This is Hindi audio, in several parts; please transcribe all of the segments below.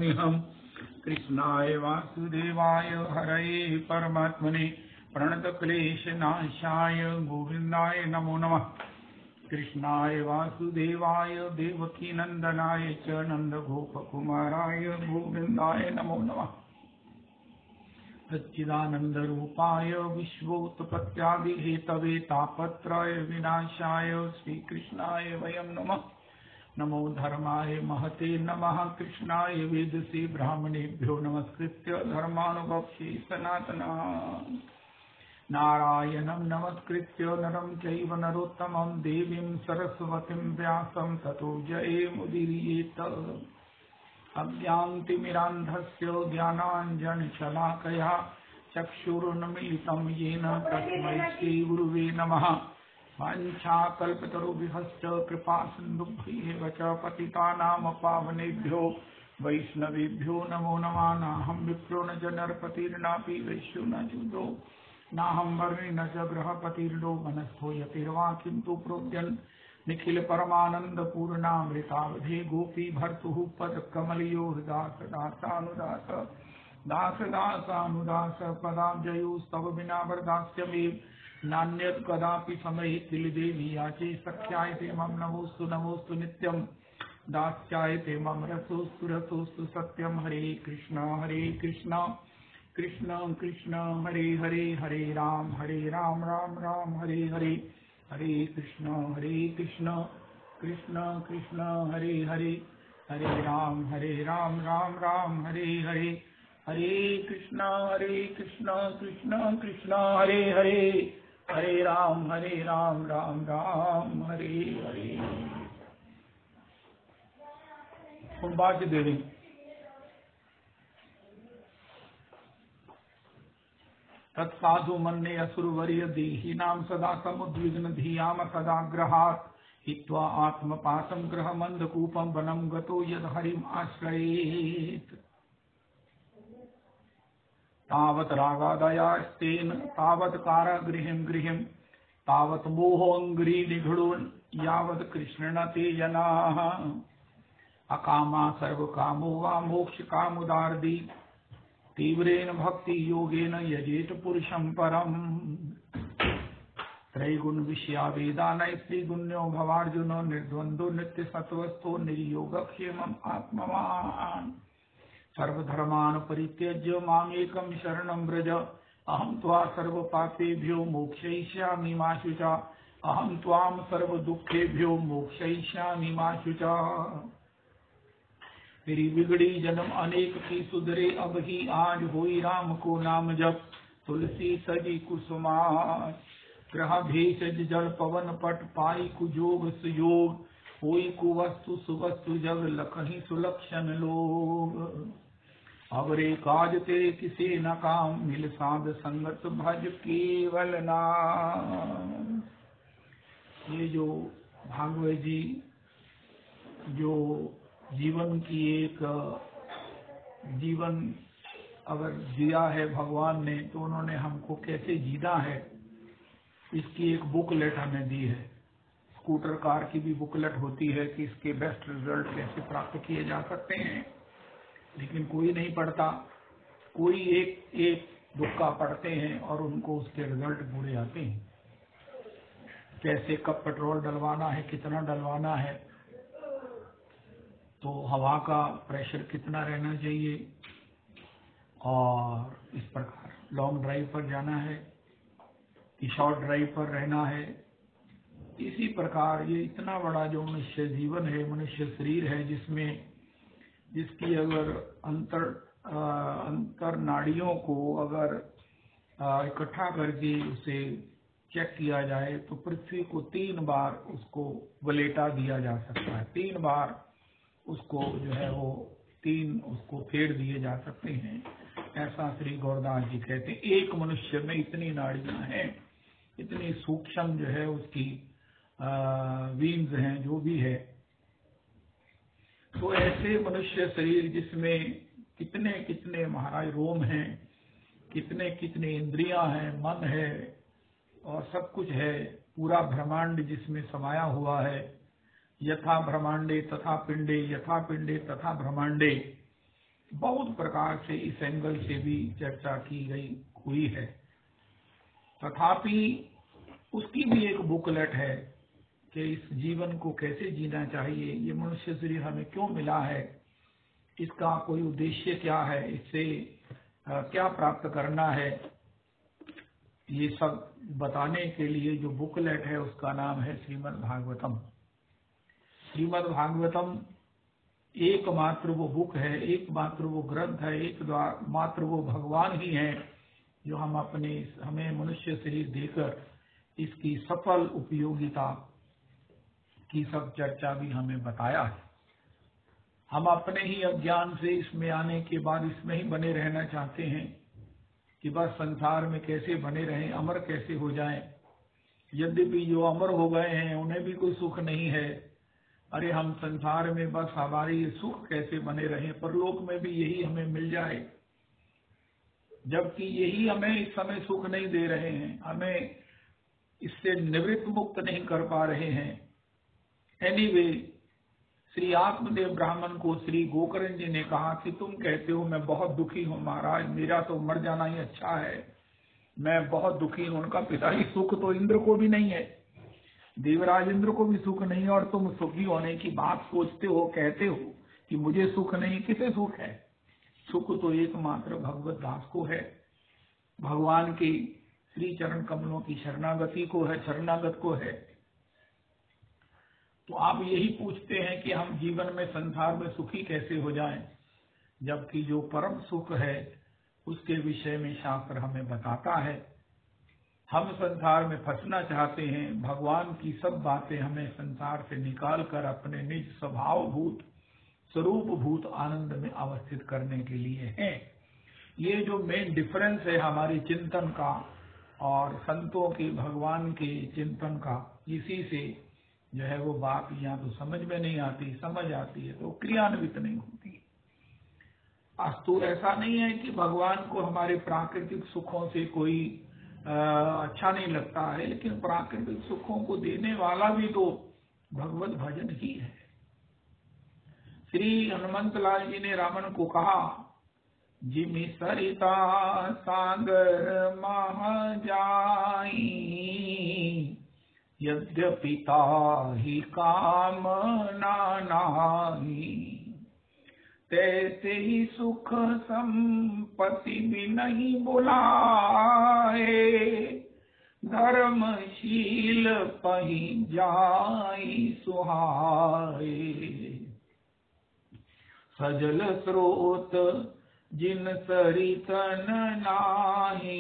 नमाम्यहम्। कृष्णाय वासुदेवाय हरये परमात्मने प्रणतक्लेशनाशाय गोविन्दाय नमो नमः। कृष्णाय वासुदेवाय देवकीनन्दनाय च नन्दगोपकुमाराय गोविन्दाय नमो नमः। सच्चिदानन्दरूपाय विश्वोत्पत्त्यादिहेतवे तापत्रय विनाशाय श्रीकृष्णाय वयं नमः। नमो धर्माय महते नमः। कृष्णाय वेदसे ब्राह्मणेभ्यो नमस्कृत्य धर्मानुवक्ष्ये सनातनम्। नारायणं नमस्कृत्य नरं चैव नरोत्तमं देवीं सरस्वतीं व्यासं ततो जयेमुदीरयेत्। अज्ञानतिमिरान्धस्य ज्ञानाञ्जनशलाकया चक्षुरुन्मीलितं येन तस्मै श्रीगुरुवे नमः। वाञ्छाकल्पतरुभ्यश्च कृपासिन्धुभ्येव च पतितानां पावनेभ्यो वैष्णवेभ्यो नमो नमः। नाहं विप्रो न च नरपतिर्नापि वैश्यो न चूद्रो नाहं वर्णी न च गृहपतिर्नो मनस्थो यतिर्वा किन्तु प्रोद्यन् निखिल परमानंद पूर्णामृतावधे गोपी भर्तुः पदकमलयो दास दासानुदास दास दासानुदास पदाब्जयोस्तव बिना वरदास्यमेव नान्यत् कदापि समये किल देवी याचे सख्यायते मम नमोस्तु नमोस्तु नित्यं दास्यायते मम रसोस्तु रसोस्तु सत्यं। हरे कृष्ण कृष्ण कृष्ण हरे हरे हरे राम राम राम हरे हरे। हरे कृष्ण कृष्ण कृष्ण हरे हरे हरे राम राम राम हरे हरे। हरे कृष्ण कृष्ण कृष्ण हरे हरे हरे राम राम राम हरे हरे। बाकी देवी तत्साधु मन्ये असुरवर्य देहिनां सदा समुद्विग्न धियाम सदाग्रहात् हित्वा आत्मपातं गृहमन्धकूपं वनं गतो यद् हरिम् आश्रयेत्। तावत् रागादयास्तेन तावत् कारागृहिं तावत् मोहोऽङ्घ्रिनिघृणो यावत् कृष्णेन ते जनाः। अकामा सर्वकामो वा मोक्षकामुदार्दी तीव्रेण भक्ति योगेन यजेत पुरुषं परम्। त्रैगुण विषया वेदा नैस्त्रिगुण्यो भवार्जुनो निर्द्वन्द्वो नित्यसत्त्वस्थो निर्योगक्षेमम् आत्मवान्। सर्वधर्मान् परित्यज्य मामेकं शरणं व्रज अहं त्वा सर्वपापेभ्यो मोक्षयिष्यामि मा शुचा। अहं त्वां सर्वदुःखेभ्यो मोक्षयिष्यामि मा शुचा। मेरी बिगड़ी जन्म अनेक की सुधरे अब ही आज होई राम को नाम जप। तुलसी सजी कुसुमार ग्रह भेषज जल पवन पट पाई कुजोग सुयोग होई कुवस्तु सुवस्तु जग लखही सुलक्षण लोग। अवरे काज तेरे किसे न काम मिल साध संगत भज केवल नाम। ये जो भागवत जी जो जीवन की एक जीवन अगर जिया है भगवान ने तो उन्होंने हमको कैसे जीना है इसकी एक बुकलेट हमें दी है। स्कूटर कार की भी बुकलेट होती है कि इसके बेस्ट रिजल्ट कैसे प्राप्त किए जा सकते हैं, लेकिन कोई नहीं पढ़ता। कोई एक दुक्का पढ़ते हैं और उनको उसके रिजल्ट पूरे आते हैं। कैसे कब पेट्रोल डलवाना है, कितना डलवाना है, तो हवा का प्रेशर कितना रहना चाहिए, और इस प्रकार लॉन्ग ड्राइव पर जाना है कि शॉर्ट ड्राइव पर रहना है। इसी प्रकार ये इतना बड़ा जो मनुष्य जीवन है, मनुष्य शरीर है, जिसकी अगर अंतर नाड़ियों को अगर इकट्ठा करके उसे चेक किया जाए तो पृथ्वी को 3 बार उसको वलेटा दिया जा सकता है। 3 बार उसको जो है वो 3 उसको फेर दिए जा सकते हैं। ऐसा श्री गौरदास जी कहते हैं। एक मनुष्य में इतनी नाड़ियां हैं, इतनी सूक्ष्म जो है उसकी वीन्स हैं, जो भी है। तो ऐसे मनुष्य शरीर जिसमें कितने कितने महाराज रोम हैं, कितने कितने इंद्रियां हैं, मन है और सब कुछ है, पूरा ब्रह्मांड जिसमें समाया हुआ है। यथा ब्रह्मांडे तथा पिंडे, यथा पिंडे तथा ब्रह्मांडे। बहुत प्रकार से इस एंगल से भी चर्चा की गई हुई है। तथापि उसकी भी एक बुकलेट है कि इस जीवन को कैसे जीना चाहिए, ये मनुष्य शरीर हमें क्यों मिला है, इसका कोई उद्देश्य क्या है, इससे क्या प्राप्त करना है, ये सब बताने के लिए जो बुकलेट है उसका नाम है श्रीमद् भागवतम। श्रीमद् भागवतम एकमात्र वो बुक है, एकमात्र वो ग्रंथ है, एकमात्र वो भगवान ही है जो हमें मनुष्य शरीर देकर इसकी सफल उपयोगिता की सब चर्चा भी हमें बताया है। हम अपने ही अज्ञान से इसमें आने के बाद इसमें ही बने रहना चाहते हैं कि बस संसार में कैसे बने रहें, अमर कैसे हो जाएं। यद्यपि जो अमर हो गए हैं उन्हें भी कोई सुख नहीं है। अरे हम संसार में बस हमारी सुख कैसे बने रहें, परलोक में भी यही हमें मिल जाए, जबकि यही हमें इस समय सुख नहीं दे रहे हैं, हमें इससे निवृत्त मुक्त नहीं कर पा रहे हैं। एनीवे, श्री आत्मदेव ब्राह्मण को श्री गोकर्ण जी ने कहा कि तुम कहते हो मैं बहुत दुखी हूँ महाराज, मेरा तो मर जाना ही अच्छा है, मैं बहुत दुखी हूँ। उनका पिता ही सुख तो इंद्र को भी नहीं है, देवराज इंद्र को भी सुख नहीं है, और तुम सुखी होने की बात सोचते हो, कहते हो कि मुझे सुख नहीं। किसे सुख है? सुख तो एकमात्र भगवत दास को है, भगवान की श्री चरण कमलों की शरणागति को है, शरणागत को है। तो आप यही पूछते हैं कि हम जीवन में संसार में सुखी कैसे हो जाएं, जबकि जो परम सुख है उसके विषय में शास्त्र हमें बताता है। हम संसार में फंसना चाहते हैं, भगवान की सब बातें हमें संसार से निकालकर अपने निज स्वभावभूत स्वरूपभूत आनंद में अवस्थित करने के लिए हैं। ये जो मेन डिफरेंस है हमारे चिंतन का और संतों के भगवान के चिंतन का, इसी से जो है वो बात या तो समझ में नहीं आती, समझ आती है तो क्रियान्वित नहीं होती। अस्तु ऐसा नहीं है कि भगवान को हमारे प्राकृतिक सुखों से कोई अच्छा नहीं लगता है, लेकिन प्राकृतिक सुखों को देने वाला भी तो भगवत भजन ही है। श्री हनुमंत लाल जी ने रावण को कहा, जिमि सरिता सागर मह जाई, यद्यपि ताहि काम नाहि, तैसे ही सुख संपत्ति भी नहीं बुलाए, धर्मशील पही जाई सुहाए, सजल स्रोत जिन सरितन नाही,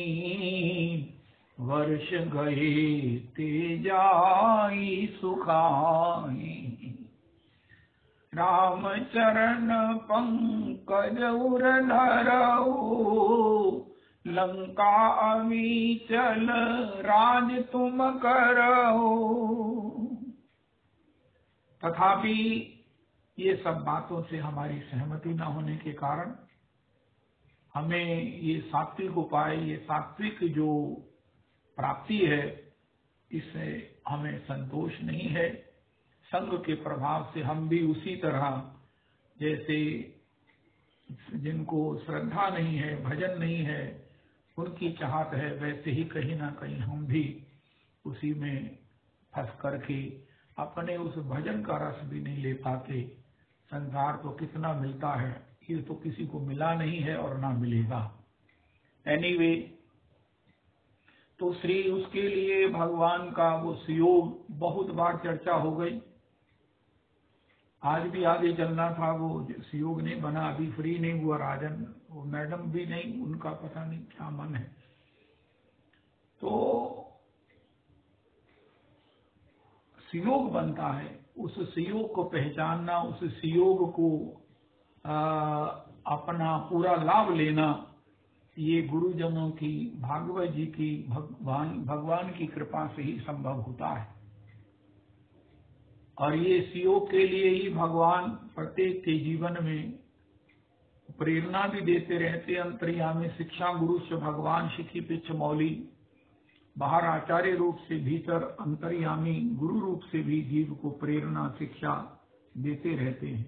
वर्ष गए ते जाई सुखाई, राम चरण पंकज उर धरऊ, लंका अविचल राज तुम करऊ। तथापि ये सब बातों से हमारी सहमति न होने के कारण हमें ये सात्विक उपाय, ये सात्विक जो प्राप्ति है, इससे हमें संतोष नहीं है। संग के प्रभाव से हम भी उसी तरह, जैसे जिनको श्रद्धा नहीं है, भजन नहीं है, उनकी चाहत है, वैसे ही कहीं ना कहीं हम भी उसी में फंस करके अपने उस भजन का रस भी नहीं ले पाते। संसार तो कितना मिलता है, ये तो किसी को मिला नहीं है और ना मिलेगा। एनीवे, तो श्री उसके लिए भगवान का वो सुयोग बहुत बार चर्चा हो गई। आज भी आगे चलना था, वो सुयोग नहीं बना, अभी फ्री नहीं हुआ राजन, वो मैडम भी नहीं, उनका पता नहीं क्या मन है। तो सुयोग बनता है, उस सुयोग को पहचानना, उस सुयोग को अपना पूरा लाभ लेना, ये गुरुजनों की, भागवत जी की, भगवान की कृपा से ही संभव होता है। और ये सुयोग के लिए ही भगवान प्रत्येक के जीवन में प्रेरणा भी देते रहते। अंतर्यामी शिक्षा गुरु से भगवान शिखी पिछ मौली, बाहर आचार्य रूप से, भीतर अंतर्यामी गुरु रूप से भी जीव को प्रेरणा शिक्षा देते रहते हैं।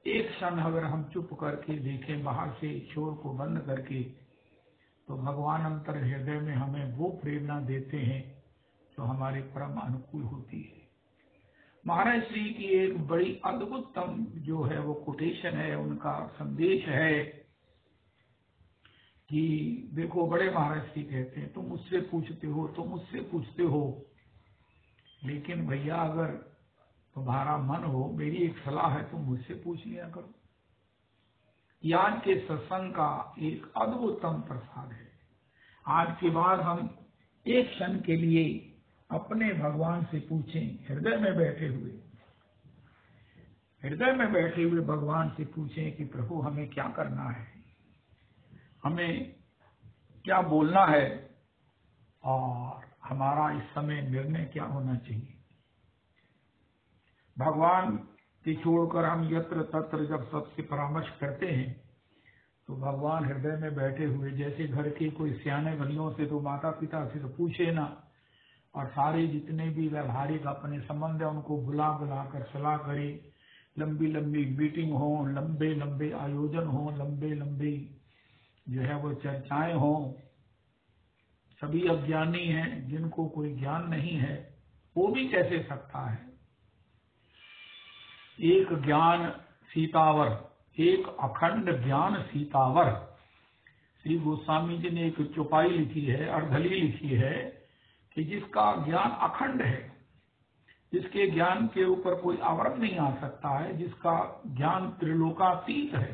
एक क्षण अगर हम चुप करके देखें, बाहर से शोर को बंद करके, तो भगवान अंतर हृदय में हमें वो प्रेरणा देते हैं जो हमारे परम अनुकूल होती है। महाराज श्री की एक बड़ी अद्भुततम जो है वो कोटेशन है, उनका संदेश है कि देखो, बड़े महाराज श्री कहते हैं, तुम मुझसे पूछते हो, तुम मुझसे पूछते हो, लेकिन भैया अगर तुम्हारा मन हो, मेरी एक सलाह है, तुम मुझसे पूछ लिया करो। ये आज के सत्संग का एक अद्भुततम प्रसाद है। आज के बाद हम एक क्षण के लिए अपने भगवान से पूछें, हृदय में बैठे हुए भगवान से पूछें कि प्रभु हमें क्या करना है, हमें क्या बोलना है, और हमारा इस समय निर्णय क्या होना चाहिए। भगवान के छोड़कर हम यत्र तत्र जब सबसे परामर्श करते हैं, तो भगवान हृदय में बैठे हुए, जैसे घर के कोई सियाने भइयों से तो माता पिता से तो पूछे ना, और सारे जितने भी व्यवहारिक अपने संबंध है उनको बुला कर सलाह करे, लंबी लंबी मीटिंग हो, लंबे लंबे आयोजन हो, लंबे लंबे जो है वो चर्चाएं हो। सभी अज्ञानी हैं, जिनको कोई ज्ञान नहीं है वो भी कैसे सकता है। एक ज्ञान सीतावर, एक अखंड ज्ञान सीतावर। श्री गोस्वामी जी ने एक चौपाई लिखी है, अर्धली लिखी है कि जिसका ज्ञान अखंड है, जिसके ज्ञान के ऊपर कोई आवरण नहीं आ सकता है, जिसका ज्ञान त्रिलोकातीत है,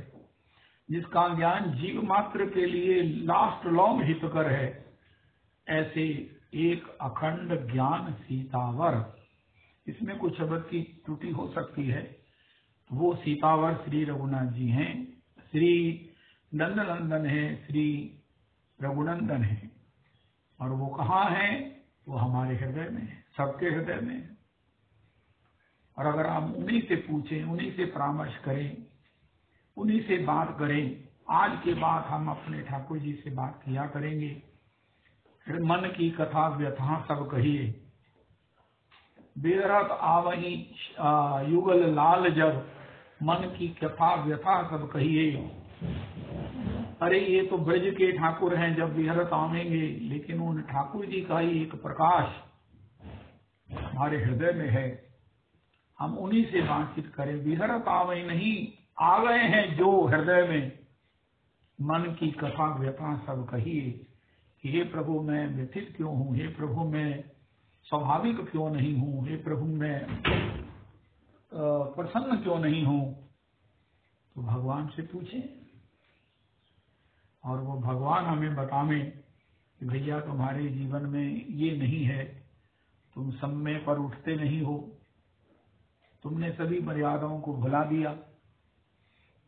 जिसका ज्ञान जीव मात्र के लिए लास्ट लॉन्ग हितकर है, ऐसे एक अखंड ज्ञान सीतावर। इसमें कुछ शब्द की त्रुटि हो सकती है। वो सीतावर श्री रघुनाथ जी हैं, श्री नंदनंदन है, श्री रघुनंदन है। और वो कहाँ है? वो हमारे हृदय में है, सबके हृदय में है। और अगर हम उन्हीं से पूछें, उन्हीं से परामर्श करें, उन्हीं से बात करें, आज के बाद हम अपने ठाकुर जी से बात किया करेंगे। फिर मन की कथा व्यथा सब कहिए, बेरत आवही युगल लाल जब, मन की कथा व्यथा सब कहिए। अरे ये तो ब्रज के ठाकुर हैं, जब विहरत आवेंगे, लेकिन उन ठाकुर जी का ही एक प्रकाश हमारे हृदय में है, हम उन्हीं से बातचीत करें। विहरत आवे नहीं, आ गए हैं जो हृदय में, मन की कथा व्यथा सब कहिए। हे प्रभु मैं व्यथित क्यों हूँ, हे प्रभु मैं स्वाभाविक क्यों नहीं हूँ, हे प्रभु मैं प्रसन्न क्यों नहीं हूँ। तो भगवान से पूछें और वो भगवान हमें बतावें कि भैया तुम्हारे जीवन में ये नहीं है, तुम समय पर उठते नहीं हो, तुमने सभी मर्यादाओं को भुला दिया,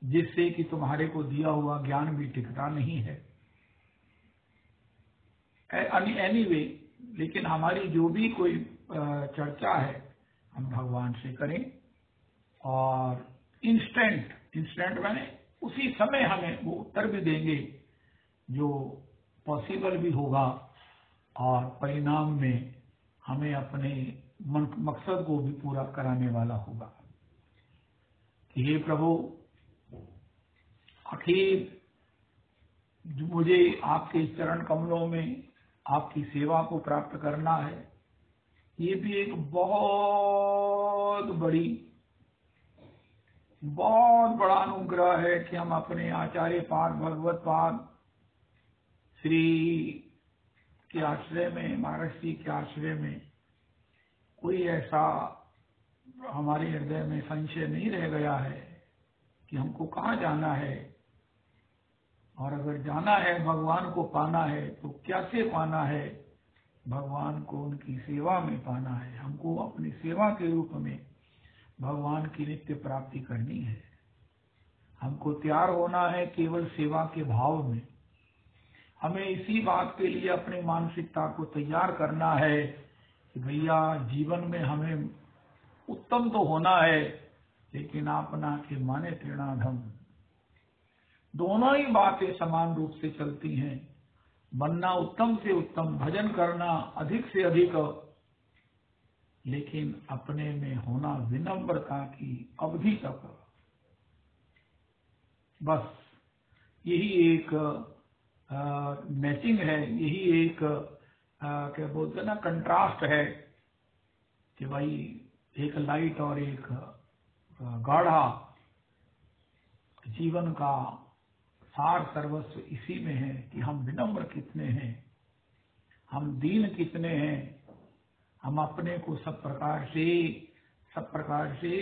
जिससे कि तुम्हारे को दिया हुआ ज्ञान भी टिकता नहीं है। एनीवे, लेकिन हमारी जो भी कोई चर्चा है हम भगवान से करें, और इंस्टेंट मैंने उसी समय हमें वो उत्तर भी देंगे जो पॉसिबल भी होगा, और परिणाम में हमें अपने मकसद को भी पूरा कराने वाला होगा। कि हे प्रभु, आखिर मुझे आपके चरण कमलों में आपकी सेवा को प्राप्त करना है। ये भी एक बहुत बड़ा अनुग्रह है कि हम अपने आचार्य पाद, भगवत पाद श्री के आश्रय में, महर्षि के आश्रय में कोई ऐसा हमारे हृदय में संशय नहीं रह गया है कि हमको कहाँ जाना है, और अगर जाना है, भगवान को पाना है, तो कैसे पाना है। भगवान को उनकी सेवा में पाना है। हमको अपनी सेवा के रूप में भगवान की नित्य प्राप्ति करनी है। हमको तैयार होना है केवल सेवा के भाव में। हमें इसी बात के लिए अपनी मानसिकता को तैयार करना है कि भैया जीवन में हमें उत्तम तो होना है, लेकिन अपना के माने तृणाधम। दोनों ही बातें समान रूप से चलती हैं। बनना उत्तम से उत्तम, भजन करना अधिक से अधिक, लेकिन अपने में होना विनम्रता की अवधि तक। बस यही एक मैचिंग है, यही एक क्या बोलते हैं ना, कंट्रास्ट है कि भाई एक लाइट और एक गाढ़ा जीवन का सार सर्वस्व इसी में है कि हम विनम्र कितने हैं, हम दीन कितने हैं, हम अपने को सब प्रकार से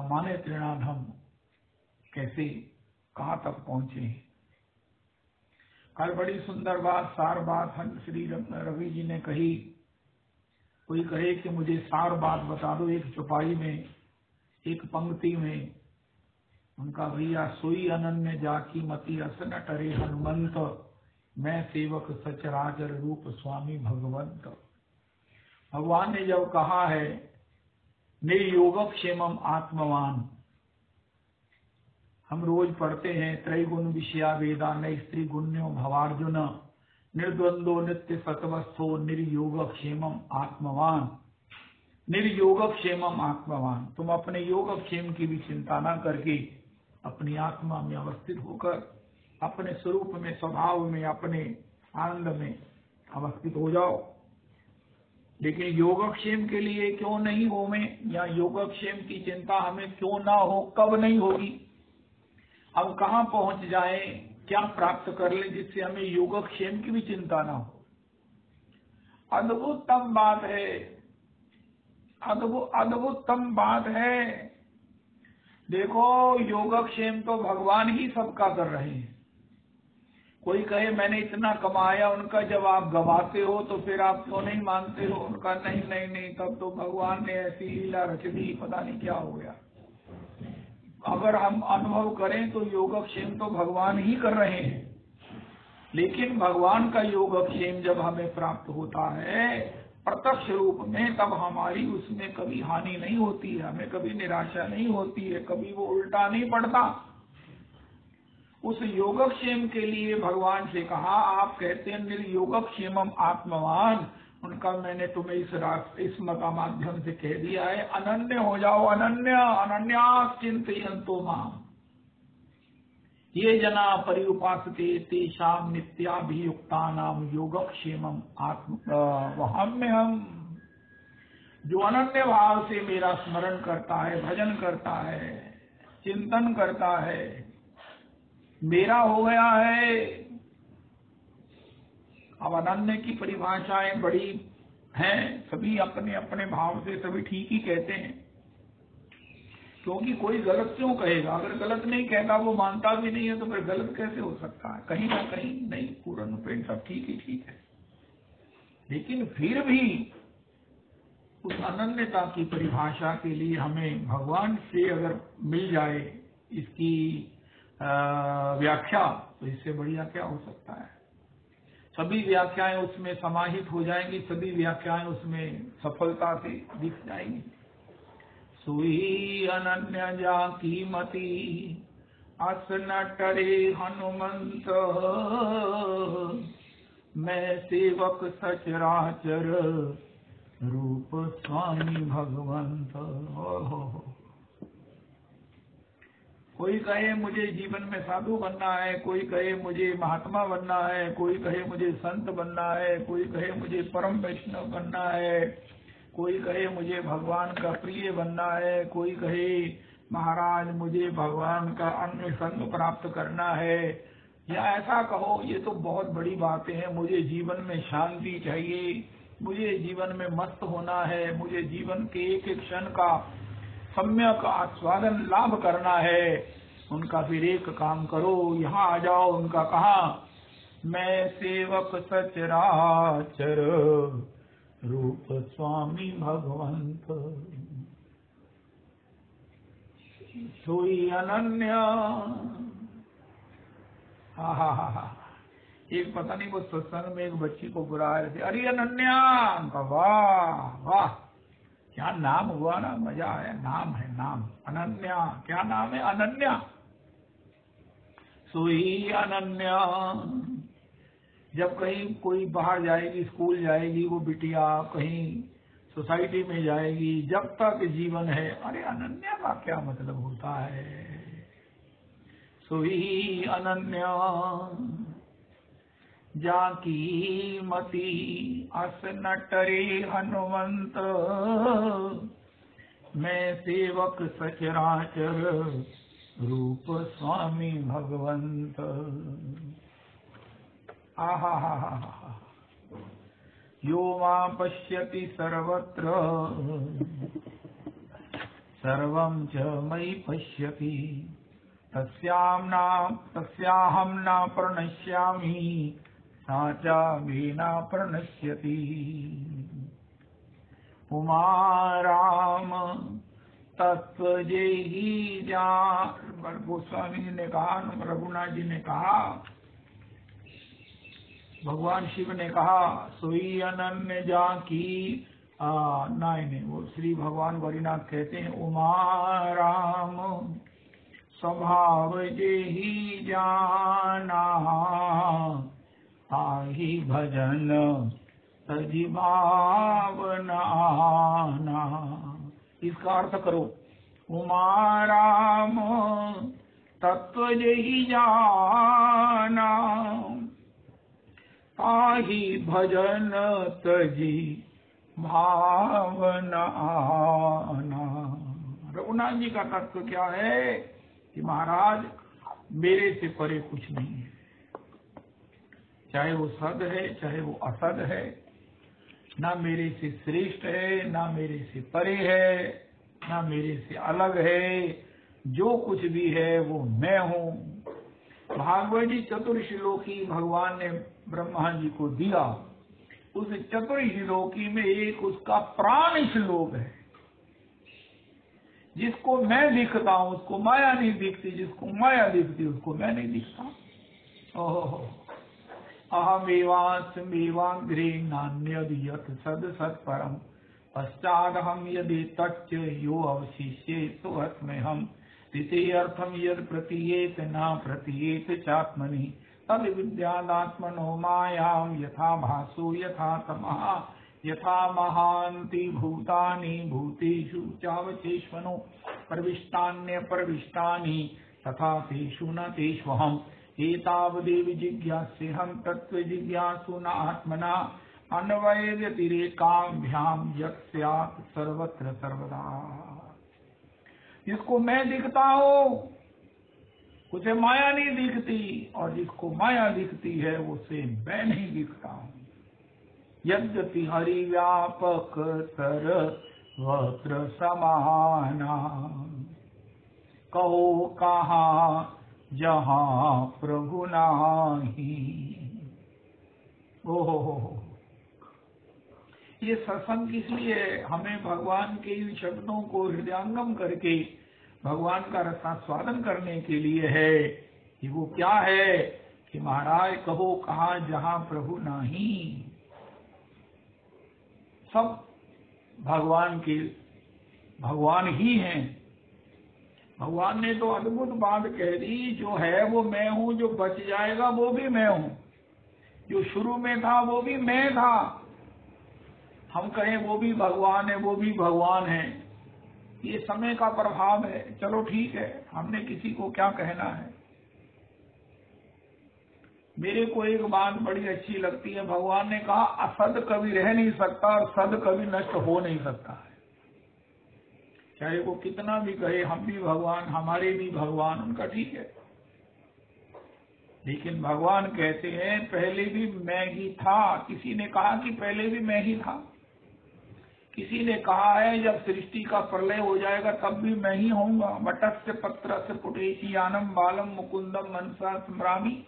माने त्रिणाद हम कैसे कहाँ तक पहुंचे। कल बड़ी सुंदर बात, सार बात श्री रवि जी ने कही। कोई कहे कि मुझे सार बात बता दो एक चौपाई में, एक पंक्ति में। उनका भैया सोई अनन्य जाकी मति असन टरे हनुमंत, मैं सेवक सचराचर रूप स्वामी भगवंत। भगवान ने जब कहा है निर्योगक्षेमम आत्मवान, हम रोज पढ़ते हैं त्रैगुण विषया वेदा न स्त्री गुण्यो भवार्जुन, निर्द्वंदो नित्य सतवस्थो निर्योगक्षेमम आत्मवान। निर्योगक्षेमम आत्मवान, तुम अपने योगक्षेम की भी चिंता न करके अपनी आत्मा में अवस्थित होकर अपने स्वरूप में, स्वभाव में, अपने आनंद में अवस्थित हो जाओ। लेकिन योगक्षेम के लिए क्यों नहीं हो में, या योगक्षेम की चिंता हमें क्यों ना हो, कब नहीं होगी, अब कहाँ पहुंच जाए, क्या प्राप्त कर ले जिससे हमें योगक्षेम की भी चिंता ना हो। अद्भुततम बात है, अद्भुततम बात है। देखो योगक्षेम तो भगवान ही सबका कर रहे हैं। कोई कहे मैंने इतना कमाया, उनका जब आप गवाते हो तो फिर आप क्यों नहीं मानते हो? उनका नहीं नहीं नहीं, तब तो भगवान ने ऐसी लीला रच दी, पता नहीं क्या हो गया। अगर हम अनुभव करें तो योगक्षेम तो भगवान ही कर रहे हैं, लेकिन भगवान का योगक्षेम जब हमें प्राप्त होता है प्रत्यक्ष रूप में, तब हमारी उसमें कभी हानि नहीं होती है, हमें कभी निराशा नहीं होती है, कभी वो उल्टा नहीं पड़ता। उस योगक्षेम के लिए भगवान से कहा, आप कहते हैं निर्योगक्षेमम आत्मवान, उनका मैंने तुम्हें इस मता माध्यम से कह दिया है, अनन्य हो जाओ, अनन्य। अनन्या चिंतयन्तो माम ये जना पर्युपासते तेषां नित्याभियुक्तानां योगक्षेमम वहाम्यहम्। जो अनन्य भाव से मेरा स्मरण करता है, भजन करता है, चिंतन करता है, मेरा हो गया है। अब अनन्य की परिभाषाएं बड़ी हैं, सभी अपने अपने भाव से सभी ठीक ही कहते हैं, क्योंकि कोई गलत क्यों कहेगा? अगर गलत नहीं कहता, वो मानता भी नहीं है, तो फिर गलत कैसे हो सकता है? कहीं ना कहीं नहीं, पूर्ण रूपेण सब ठीक ही ठीक है। लेकिन फिर भी उस अनन्यता की परिभाषा के लिए हमें भगवान से अगर मिल जाए इसकी व्याख्या, तो इससे बढ़िया क्या हो सकता है। सभी व्याख्याएं उसमें समाहित हो जाएंगी, सभी व्याख्याएं उसमें सफलता से दिख जाएंगी। सोई अनन्य जाकी मति असन टरे हनुमंत, मैं सेवक सचराचर रूप स्वामी भगवंत। कोई कहे मुझे जीवन में साधु बनना है, कोई कहे मुझे महात्मा बनना है, कोई कहे मुझे संत बनना है, कोई कहे मुझे परम वैष्णव बनना है, कोई कहे मुझे भगवान का प्रिय बनना है, कोई कहे महाराज मुझे भगवान का अन्य संग प्राप्त करना है, या ऐसा कहो ये तो बहुत बड़ी बातें हैं, मुझे जीवन में शांति चाहिए, मुझे जीवन में मस्त होना है, मुझे जीवन के एक एक क्षण का सम्यक आस्वादन लाभ करना है। उनका फिर एक काम करो, यहाँ आ जाओ। उनका कहा, मैं सेवक सचराचर रूप स्वामी भगवंत, सोई अनन्य। हा। एक पता नहीं वो सत्संग में एक बच्ची को बुला रहे थे, अरे अनन्या। वाह वाह, क्या नाम हुआ ना, मजा आया। नाम है, नाम अनन्या। क्या नाम है? अनन्या। सोई अनन्या। जब कहीं कोई बाहर जाएगी, स्कूल जाएगी वो बिटिया, कहीं सोसाइटी में जाएगी, जब तक जीवन है, अरे अनन्या का क्या मतलब होता है? सोई अनन्या जाकी मति अस न टरे हनुमंत मैं सेवक सचराचर रूप स्वामी भगवंत। आहा हा हा हा। यो मां पश्यति सर्वत्र सर्वं च मयि पश्यति तस्याहं न प्रणश्यामि सा च मे न प्रणश्यति। उमा राम तत्वजेहि जान। गोस्वामी जी ने कहा, रघुनाथ जी ने कहा, भगवान शिव ने कहा सोई अनन्य जाकी नहीं, वो श्री भगवान गौरीनाथ कहते हैं उमा राम स्वभाव जेहि जाना ताहि भजन तजि भावना। इसका अर्थ करो, उमा राम तत्व जेहि जाना ताहि भजन तजि भावना। रघुनाथ जी का तत्व क्या है कि महाराज मेरे से परे कुछ नहीं है, चाहे वो सद है चाहे वो असद है, ना मेरे से श्रेष्ठ है ना मेरे से परे है ना मेरे से अलग है, जो कुछ भी है वो मैं हूँ। भागवत जी चतुर्श्लोकी भगवान ने ब्रह्मा जी को दिया, उस चतुर्श्लोकी में एक उसका प्राण श्लोक है, जिसको मैं दिखता हूँ उसको माया नहीं दिखती, जिसको माया दिखती उसको मैं नहीं दिखता। ओहो अहमेवास्मेवाग्रे नान्यद यत् सद सत्परम पश्चादहम यदि तच्च यो अवशिष्ये सोऽस्म्यहम् द्वितीयर्थम यद प्रतीयेत न प्रतीयेत चात्मनि तद विद्यादात्मनो मायां यथा भासो यथा तमः यथा महान्ति भूतानि भूतेषु चावचेष्वनो प्रविष्टान्य प्रविष्टानि तथा तेषु न तेष्वहम् एतावदेव जिज्ञास्यहं तत्व जिज्ञासु न आत्मना अन्वय व्यतिरेकाभ्यां यत् स्यात् सर्वत्र सर्वदा। जिसको मैं दिखता हूँ उसे माया नहीं दिखती, और जिसको माया दिखती है उसे मैं नहीं दिखता हूँ। यद्यपि हरि व्यापक सर्वत्र समाना कहो कहाँ जहाँ प्रभु नाही। ओहो, ये सत्संग इसलिए हमें भगवान के इन शब्दों को हृदयंगम करके भगवान का रसास्वादन करने के लिए है कि वो क्या है कि महाराज कहो कहाँ जहाँ प्रभु नाही। सब भगवान ही हैं। भगवान ने तो अद्भुत बात कह दी, जो है वो मैं हूँ, जो बच जाएगा वो भी मैं हूँ, जो शुरू में था वो भी मैं था। हम कहें वो भी भगवान है वो भी भगवान है, ये समय का प्रभाव है। चलो ठीक है, हमने किसी को क्या कहना है। मेरे को एक बात बड़ी अच्छी लगती है, भगवान ने कहा असद कभी रह नहीं सकता और सद कभी नष्ट हो नहीं सकता है। चाहे वो कितना भी कहे हम भी भगवान, हमारे भी भगवान, उनका ठीक है, लेकिन भगवान कहते हैं पहले भी मैं ही था। किसी ने कहा कि पहले भी मैं ही था, किसी ने कहा है जब सृष्टि का प्रलय हो जाएगा तब भी मैं ही होऊंगा। वटस्य पत्रस्य पुटेशियानम बालम मुकुंदम मनसा स्मरामि।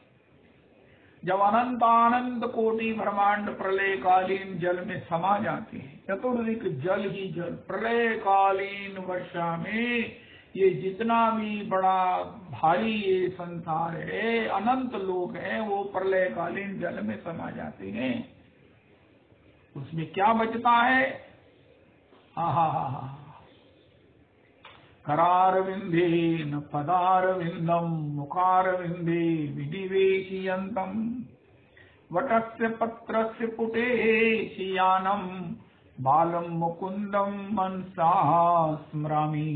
जब अनंत आनंद कोटि ब्रह्मांड प्रलय कालीन जल में समा जाते हैं, चतुर्दिक जल ही जल, प्रलय कालीन वर्षा में ये जितना भी बड़ा भारी ये संसार है, अनंत लोग हैं, वो प्रलय कालीन जल में समा जाते हैं। उसमें क्या बचता है? आहा, करारविंदेन पदारविंदम मुखारविंदे विनिवेशयन्तम वटस्य पत्रस्य पुटेशियानम बालम मुकुंदम मनसा स्मरामि।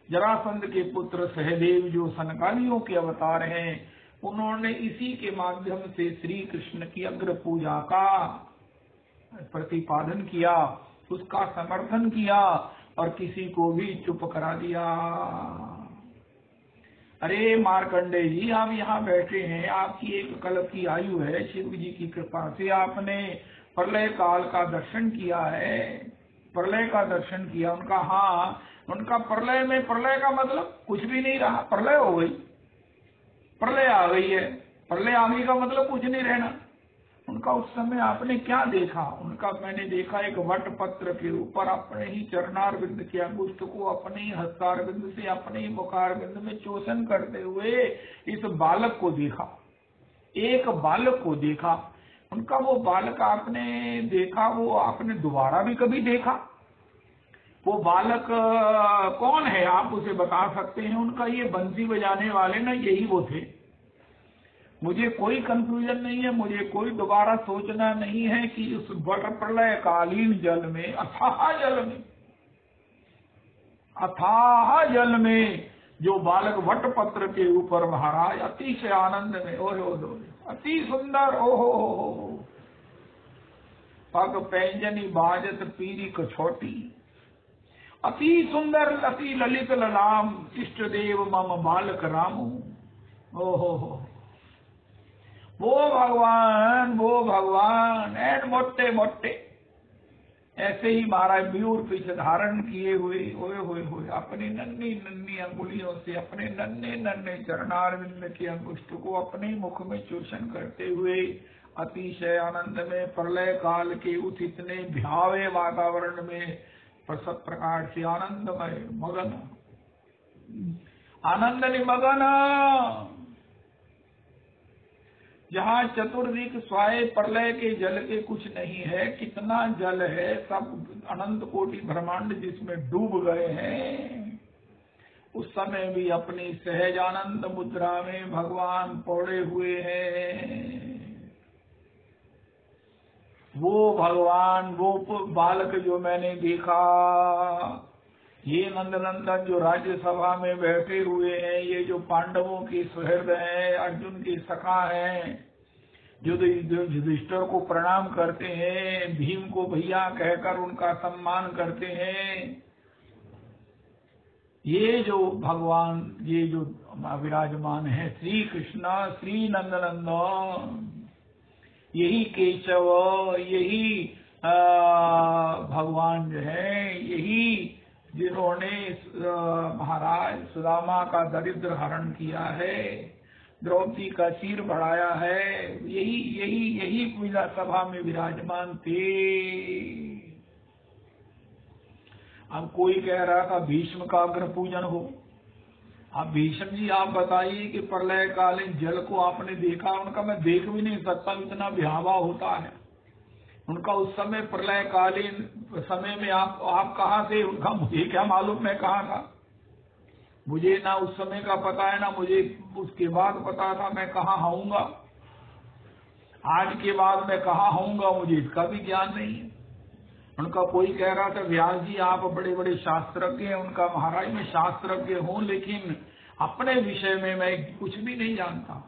जरासंध के पुत्र सहदेव जो सनकादियों के अवतार हैं, उन्होंने इसी के माध्यम से श्री कृष्ण की अग्र पूजा का प्रतिपादन किया, उसका समर्थन किया और किसी को भी चुप करा दिया। अरे मार्कंडे जी, आप यहाँ बैठे हैं, आपकी एक कल्प की आयु है, शिव जी की कृपा से आपने प्रलय काल का दर्शन किया है, प्रलय का दर्शन किया। उनका हाँ, उनका प्रलय में, प्रलय का मतलब कुछ भी नहीं रहा, प्रलय हो गई, प्रलय आ गई है, प्रलय आने का मतलब कुछ नहीं रहना। उनका उस समय आपने क्या देखा? उनका मैंने देखा एक वट पत्र के ऊपर अपने ही चरणारविंद के अंगुष्ठ को अपने ही हस्तारविंद से अपने ही मुखारविंद में चोषण करते हुए इस बालक को देखा, एक बालक को देखा। उनका वो बालक आपने देखा, वो आपने दोबारा भी कभी देखा? वो बालक कौन है, आप उसे बता सकते हैं? उनका ये बंसी बजाने वाले ना, यही वो थे। मुझे कोई कंफ्यूजन नहीं है, मुझे कोई दोबारा सोचना नहीं है कि उस वट प्रलय कालीन जल में, अथाह जल में, अथाह जल में जो बालक वट पत्र के ऊपर महाराज अतिशय आनंद में, ओहो अति सुंदर, ओहो पग पैंजनी बाजत पीरी कछोटी, अति सुंदर अति ललित ललाम, इष्ट देव मम बालक रामू। ओहो वो भगवान एन मोटे मोटे ऐसे ही महाराज मयूर पीछ धारण किए हुए, ओए अपनी नन्ही नन्ही अंगुलियों से अपने नन्हे नन्हे चरणारविंद के अंगुष्ठ को अपने मुख में चोषण करते हुए अतिशय आनंद में प्रलय काल के उस इतने भयावे वातावरण में सब प्रकार से आनंदमय मगन, आनंद निमगन, जहाँ चतुर्दिक स्वाय प्रलय के जल के कुछ नहीं है, कितना जल है, सब अनंत कोटि ब्रह्मांड जिसमें डूब गए हैं। उस समय भी अपनी सहज आनंद मुद्रा में भगवान पौड़े हुए हैं। वो भगवान, वो बालक जो मैंने देखा, ये नंदनंदन जो राज्यसभा में बैठे हुए हैं, ये जो पांडवों के सुहृद हैं, अर्जुन के सखा हैं, जो युधिष्ठिर को प्रणाम करते हैं, भीम को भैया कहकर उनका सम्मान करते हैं, ये जो भगवान, ये जो विराजमान है श्री कृष्ण, श्री नंदनंदन, यही केशव, यही भगवान जो है, यही जिन्होंने महाराज सुदामा का दरिद्र हरण किया है, द्रौपदी का सिर बढ़ाया है, यही विधा सभा में विराजमान थे। अब कोई कह रहा था भीष्म का अग्र पूजन हो। अब भीष्म जी आप बताइए कि प्रलय कालीन जल को आपने देखा? उनका मैं देख भी नहीं सकता, इतना भयावह होता है उनका। उस समय प्रलय कालीन समय में आप कहाँ थे? उनका मुझे क्या मालूम मैं कहाँ था? मुझे ना उस समय का पता है, ना मुझे उसके बाद पता था मैं कहाँ आऊंगा। आज के बाद मैं कहाँ आऊंगा मुझे इसका भी ज्ञान नहीं है। उनका कोई कह रहा था व्यास जी आप बड़े बड़े शास्त्रज्ञ हैं। उनका महाराज मैं शास्त्रज्ञ हूँ, लेकिन अपने विषय में मैं कुछ भी नहीं जानता।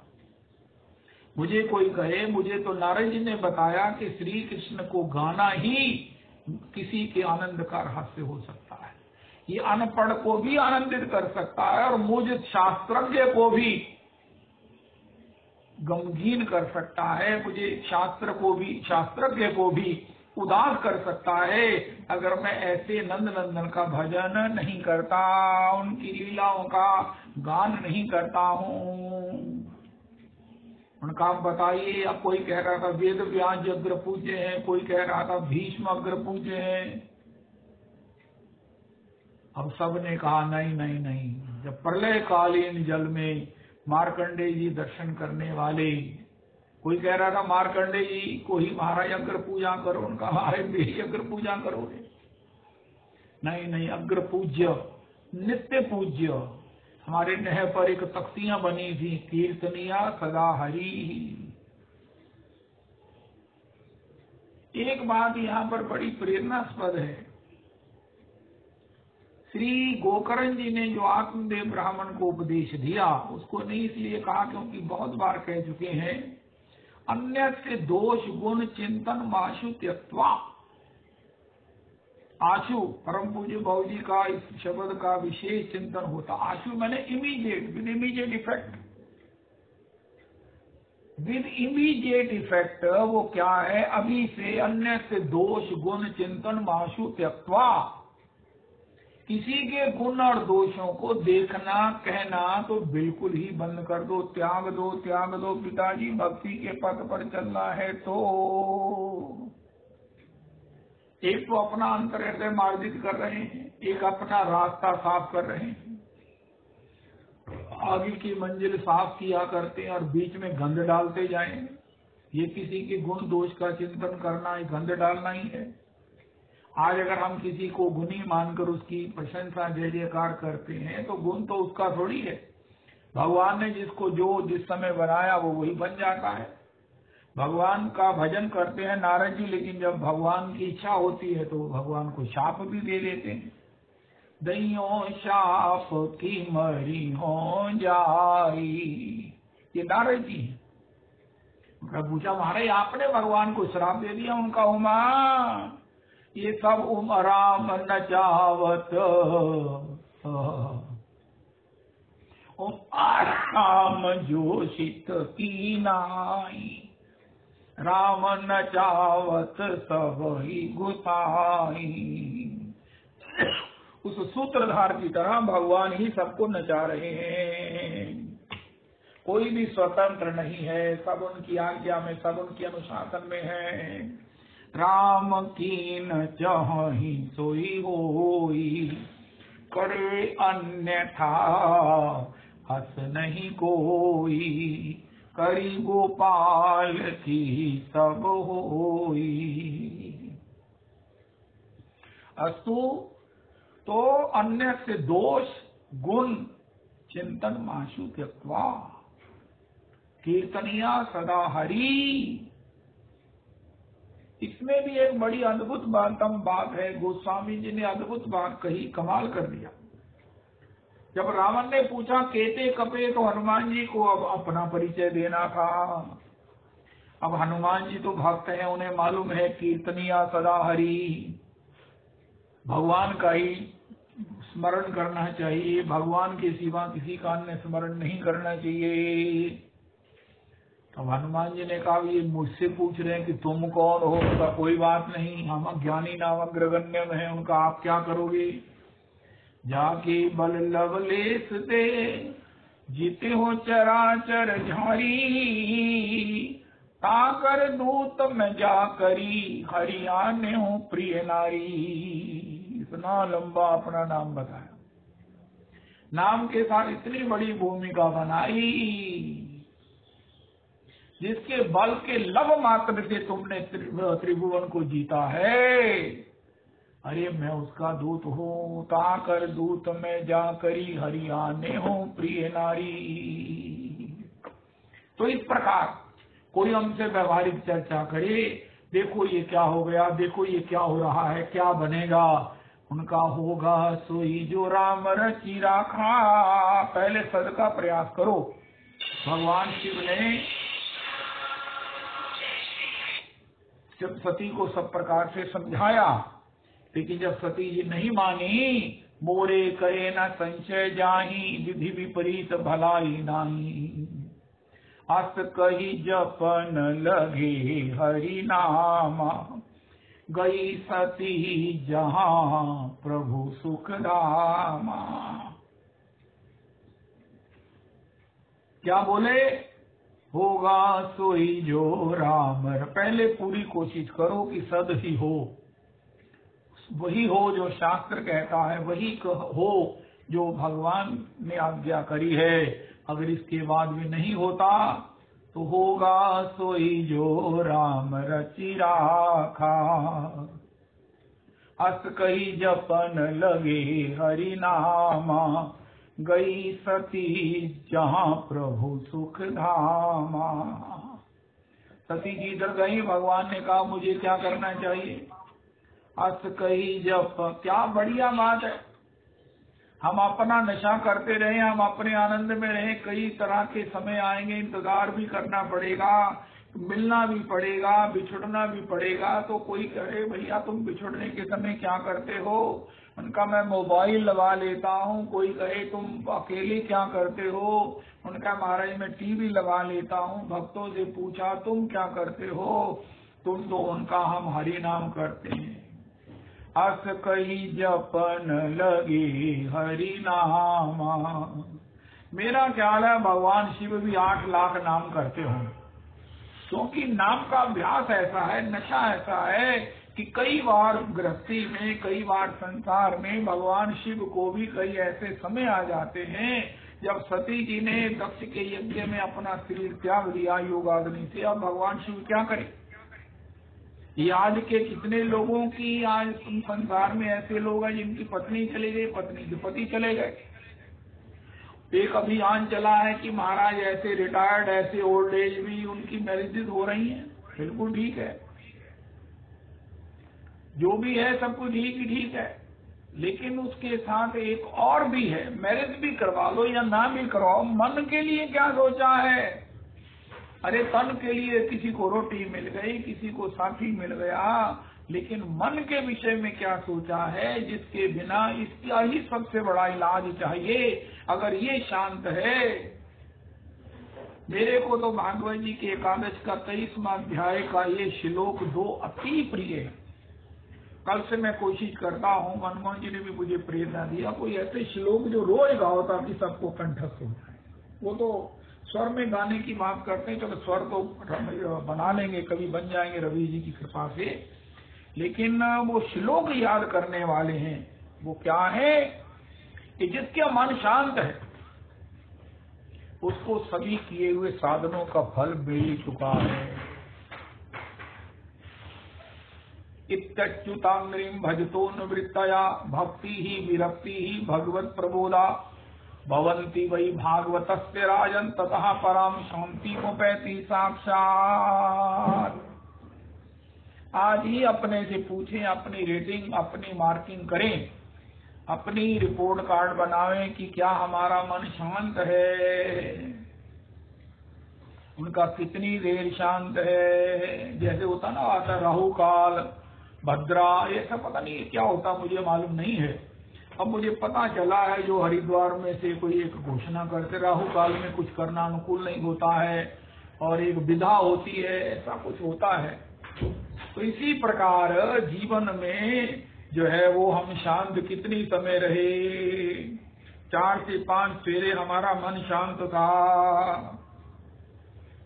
मुझे कोई कहे, मुझे तो नारद जी ने बताया कि श्री कृष्ण को गाना ही किसी के आनंद का रहस्य हो सकता है। ये अनपढ़ को भी आनंदित कर सकता है और मुझ शास्त्रज्ञ को भी गमगीन कर सकता है, मुझे शास्त्रज्ञ को भी उदास कर सकता है अगर मैं ऐसे नंद नंदन का भजन नहीं करता, उनकी लीलाओं का गान नहीं करता हूँ। उनका आप बताइए। अब कोई कह रहा था वेद व्यास अग्र पूज्य है, कोई कह रहा था भीष्म अग्र पूज्य है। अब सब ने कहा नहीं नहीं नहीं। जब प्रलय कालीन जल में मार्कंडे जी दर्शन करने वाले, कोई कह रहा था मार्कंडे जी को ही महाराज अग्र पूजा करो। उनका महाराज मेरी अग्र पूजा करोगे? नहीं नहीं, अग्र पूज्य नित्य पूज्य। हमारे नह पर एक तख्तियां बनी थी, कीर्तनिया सदा हरि। एक बात यहाँ पर बड़ी प्रेरणास्पद है। श्री गोकर्ण जी ने जो आत्मदेव ब्राह्मण को उपदेश दिया उसको नहीं इसलिए कहा क्योंकि बहुत बार कह चुके हैं, अन्य से दोष गुण चिंतन माशु त्यक्त्वा। आशु परम पूज्य बाबू जी का इस शब्द का विशेष चिंतन होता। आशु मैंने immediate, with immediate effect. With immediate effect वो क्या है? अभी से अन्य से दोष गुण चिंतन माशु त्यक्त्वा। किसी के गुण और दोषों को देखना कहना तो बिल्कुल ही बंद कर दो, त्याग दो, त्याग दो। पिताजी भक्ति के पथ पर चलना है तो एक तो अपना अंतर हृदय मार्जित कर रहे हैं, एक अपना रास्ता साफ कर रहे हैं, आगे की मंजिल साफ किया करते हैं और बीच में गंद डालते जाएं। ये किसी के गुण दोष का चिंतन करना, ये गंद डालना ही है। आज अगर हम किसी को गुणी मानकर उसकी प्रशंसा जय जयकार करते हैं तो गुण तो उसका थोड़ी है। भगवान ने जिसको जो जिस समय बनाया वो वही बन जाता है। भगवान का भजन करते हैं नारद जी, लेकिन जब भगवान की इच्छा होती है तो भगवान को शाप भी दे देते हैं। दैयो शाप की मरी हो जाई, ये नारद जी हैं। उनका पूछा, महाराज आपने भगवान को श्राप दे दिया? उनका उमा ये सब राम न चावत, राम जोशित की नाई, राम न चावत सब ही गुसाई। उस सूत्रधार की तरह भगवान ही सबको नचा रहे हैं। कोई भी स्वतंत्र नहीं है, सब उनकी आज्ञा में, सब उनके अनुशासन में है। राम कीन चाहि सोई होई, करे अन्यथा हस नहीं कोई, करी गोपाल की सब होई। अस्तु, तो अन्य से दोष गुण चिंतन माशु त्यक्त्वा, कीर्तनिया सदा हरि। इसमें भी एक बड़ी अद्भुत बात है। गोस्वामी जी ने अद्भुत बात कही, कमाल कर दिया। जब रावण ने पूछा केते कपे, तो हनुमान जी को अब अपना परिचय देना था। अब हनुमान जी तो भक्त हैं, उन्हें मालूम है कीर्तनिया सदा हरि, भगवान का ही स्मरण करना चाहिए, भगवान के सिवा किसी का अन्य स्मरण नहीं करना चाहिए। अब हनुमान जी ने कहा, ये मुझसे पूछ रहे हैं कि तुम कौन हो? उनका कोई बात नहीं, हम ज्ञानी नामक ग्रगण्य में है, उनका आप क्या करोगे? जाके बल लवलेश दे, जीते हो चराचर झारी, ताकर दूत में जा करी, हरियाणे हो प्रिय नारी। इतना लंबा अपना नाम बताया, नाम के साथ इतनी बड़ी भूमिका बनाई, जिसके बल के लव मात्र से तुमने त्रिभुवन को जीता है। अरे मैं उसका दूत हूँ, ताकर दूत में जा करी, हरियाणे हो प्रिय नारी। तो इस प्रकार कोई हमसे व्यवहारिक चर्चा करे, देखो ये क्या हो गया, देखो ये क्या हो रहा है, क्या बनेगा, उनका होगा सोई जो राम रचि राखा। पहले सद का प्रयास करो। भगवान शिव ने जब सती को सब प्रकार से समझाया, लेकिन जब सती जी नहीं मानी, मोरे करे न संशय जाही, विधि विपरीत भलाई नाही, अस कही जपन लगे हरि नामा, गई सती जहां प्रभु सुख धामा। क्या बोले? होगा सोई जो राम। पहले पूरी कोशिश करो कि सद ही हो, वही हो जो शास्त्र कहता है, वही हो जो भगवान ने आज्ञा करी है। अगर इसके बाद भी नहीं होता तो होगा सोई जो राम रचि राखा, अस कही जपन लगे हरि नामा, गई सती जहां प्रभु सुख धामा। सती जी इधर गई, भगवान ने कहा मुझे क्या करना चाहिए? अस कही जप। क्या बढ़िया बात है। हम अपना नशा करते रहे, हम अपने आनंद में रहे। कई तरह के समय आएंगे, इंतजार भी करना पड़ेगा, मिलना भी पड़ेगा, बिछुड़ना भी पड़ेगा। तो कोई कहे भैया तुम बिछुड़ने के समय क्या करते हो? उनका मैं मोबाइल लगा लेता हूँ। कोई कहे तुम अकेले क्या करते हो? उनका महाराज मैं टीवी लगा लेता हूँ। भक्तों से पूछा तुम क्या करते हो? तुम तो उनका हम हरि नाम करते हैं। अस कही जपन लगे हरि नामा। मेरा ख्याल है भगवान शिव भी 8 लाख नाम करते हों, क्योंकि नाम का अभ्यास ऐसा है, नशा ऐसा है कि कई बार गृहस्थी में, कई बार संसार में भगवान शिव को भी कई ऐसे समय आ जाते हैं जब सती जी ने दक्ष के यज्ञ में अपना शरीर त्याग दिया योगाग्नि से। अब भगवान शिव क्या करें? ये आज के कितने लोगों की, आज संसार में ऐसे लोग हैं जिनकी पत्नी चले गई, पत्नी के पति चले गए। एक अभियान चला है कि महाराज ऐसे रिटायर्ड, ऐसे ओल्ड एज भी उनकी मैरिजेस हो रही हैं। बिल्कुल ठीक है, जो भी है सब कुछ ठीक ही ठीक है, लेकिन उसके साथ एक और भी है, मैरिज भी करवा लो या ना भी करवाओ, मन के लिए क्या सोचा है? अरे तन के लिए किसी को रोटी मिल गई, किसी को साथी मिल गया, लेकिन मन के विषय में क्या सोचा है? जिसके बिना इसका ही सबसे बड़ा इलाज चाहिए। अगर ये शांत है, मेरे को तो भागवत जी के एकादश का 23वां अध्याय का ये श्लोक 2 अति प्रिय है। कल से मैं कोशिश करता हूँ, मनमोहन जी ने भी मुझे प्रेरणा दिया, कोई ऐसे श्लोक जो रोज गाओ ताकि सबको कंठस्थ हो जाए। वो तो स्वर में गाने की बात करते हैं, चलो स्वर तो बना लेंगे, कभी बन जाएंगे रवि जी की कृपा से, लेकिन वो श्लोक याद करने वाले हैं। वो क्या है कि जिसका मन शांत है उसको सभी किए हुए साधनों का फल मिल चुका है। इत्युतांग्रीम भजतो निवृत्तया भक्ति ही विरक्ति ही भगवत प्रबोधा भवंती वही भागवतस्य राजन ततः परम शांति उपैति साक्षात। आज ही अपने से पूछें, अपनी रेटिंग, अपनी मार्किंग करें, अपनी रिपोर्ट कार्ड बनावें कि क्या हमारा मन शांत है, उनका कितनी देर शांत है। जैसे होता ना, आता राहु काल, भद्रा, ये सब पता नहीं क्या होता, मुझे मालूम नहीं है। अब मुझे पता चला है जो हरिद्वार में से कोई एक घोषणा करते राहु काल में कुछ करना अनुकूल नहीं होता है और एक विधा होती है, ऐसा कुछ होता है। तो इसी प्रकार जीवन में जो है वो हम शांत कितनी समय रहे। 4 से 5 फेरे हमारा मन शांत था।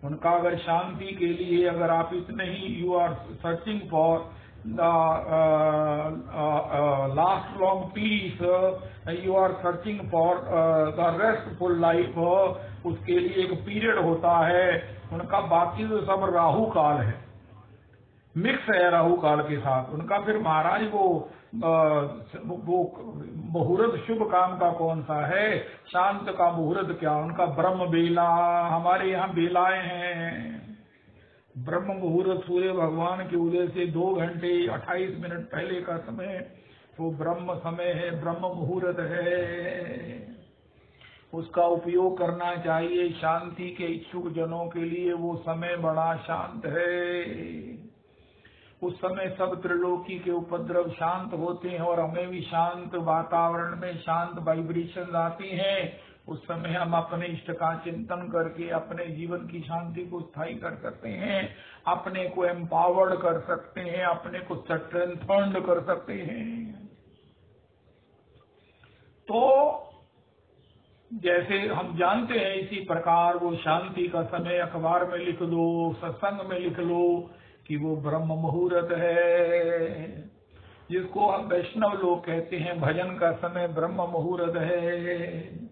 उनका अगर शांति के लिए, अगर आप इतने ही you are searching for last long peace, you are searching for the restful life, उसके लिए एक पीरियड होता है। उनका बाकी तो सब राहु काल है, मिक्स है राहु काल के साथ। उनका फिर महाराज वो मुहूर्त शुभ काम का कौन सा है, शांत का मुहूर्त क्या? उनका ब्रह्म बेला, हमारे यहाँ बेलाएं हैं। ब्रह्म मुहूर्त सूर्य भगवान के उदय से 2 घंटे 28 मिनट पहले का समय वो ब्रह्म समय है, ब्रह्म मुहूर्त है। उसका उपयोग करना चाहिए शांति के इच्छुक जनों के लिए। वो समय बड़ा शांत है। उस समय सब त्रिलोकी के उपद्रव शांत होते हैं और हमें भी शांत वातावरण में शांत वाइब्रेशन आती हैं। उस समय हम अपने इष्ट का चिंतन करके अपने जीवन की शांति को स्थायी कर सकते हैं, अपने को एम्पावर्ड कर सकते हैं, अपने को स्ट्रेंथन्ड कर सकते हैं। तो जैसे हम जानते हैं, इसी प्रकार वो शांति का समय अखबार में लिख लो, सत्संग में लिख लो कि वो ब्रह्म मुहूर्त है, जिसको हम वैष्णव लोग कहते हैं भजन का समय ब्रह्म मुहूर्त है।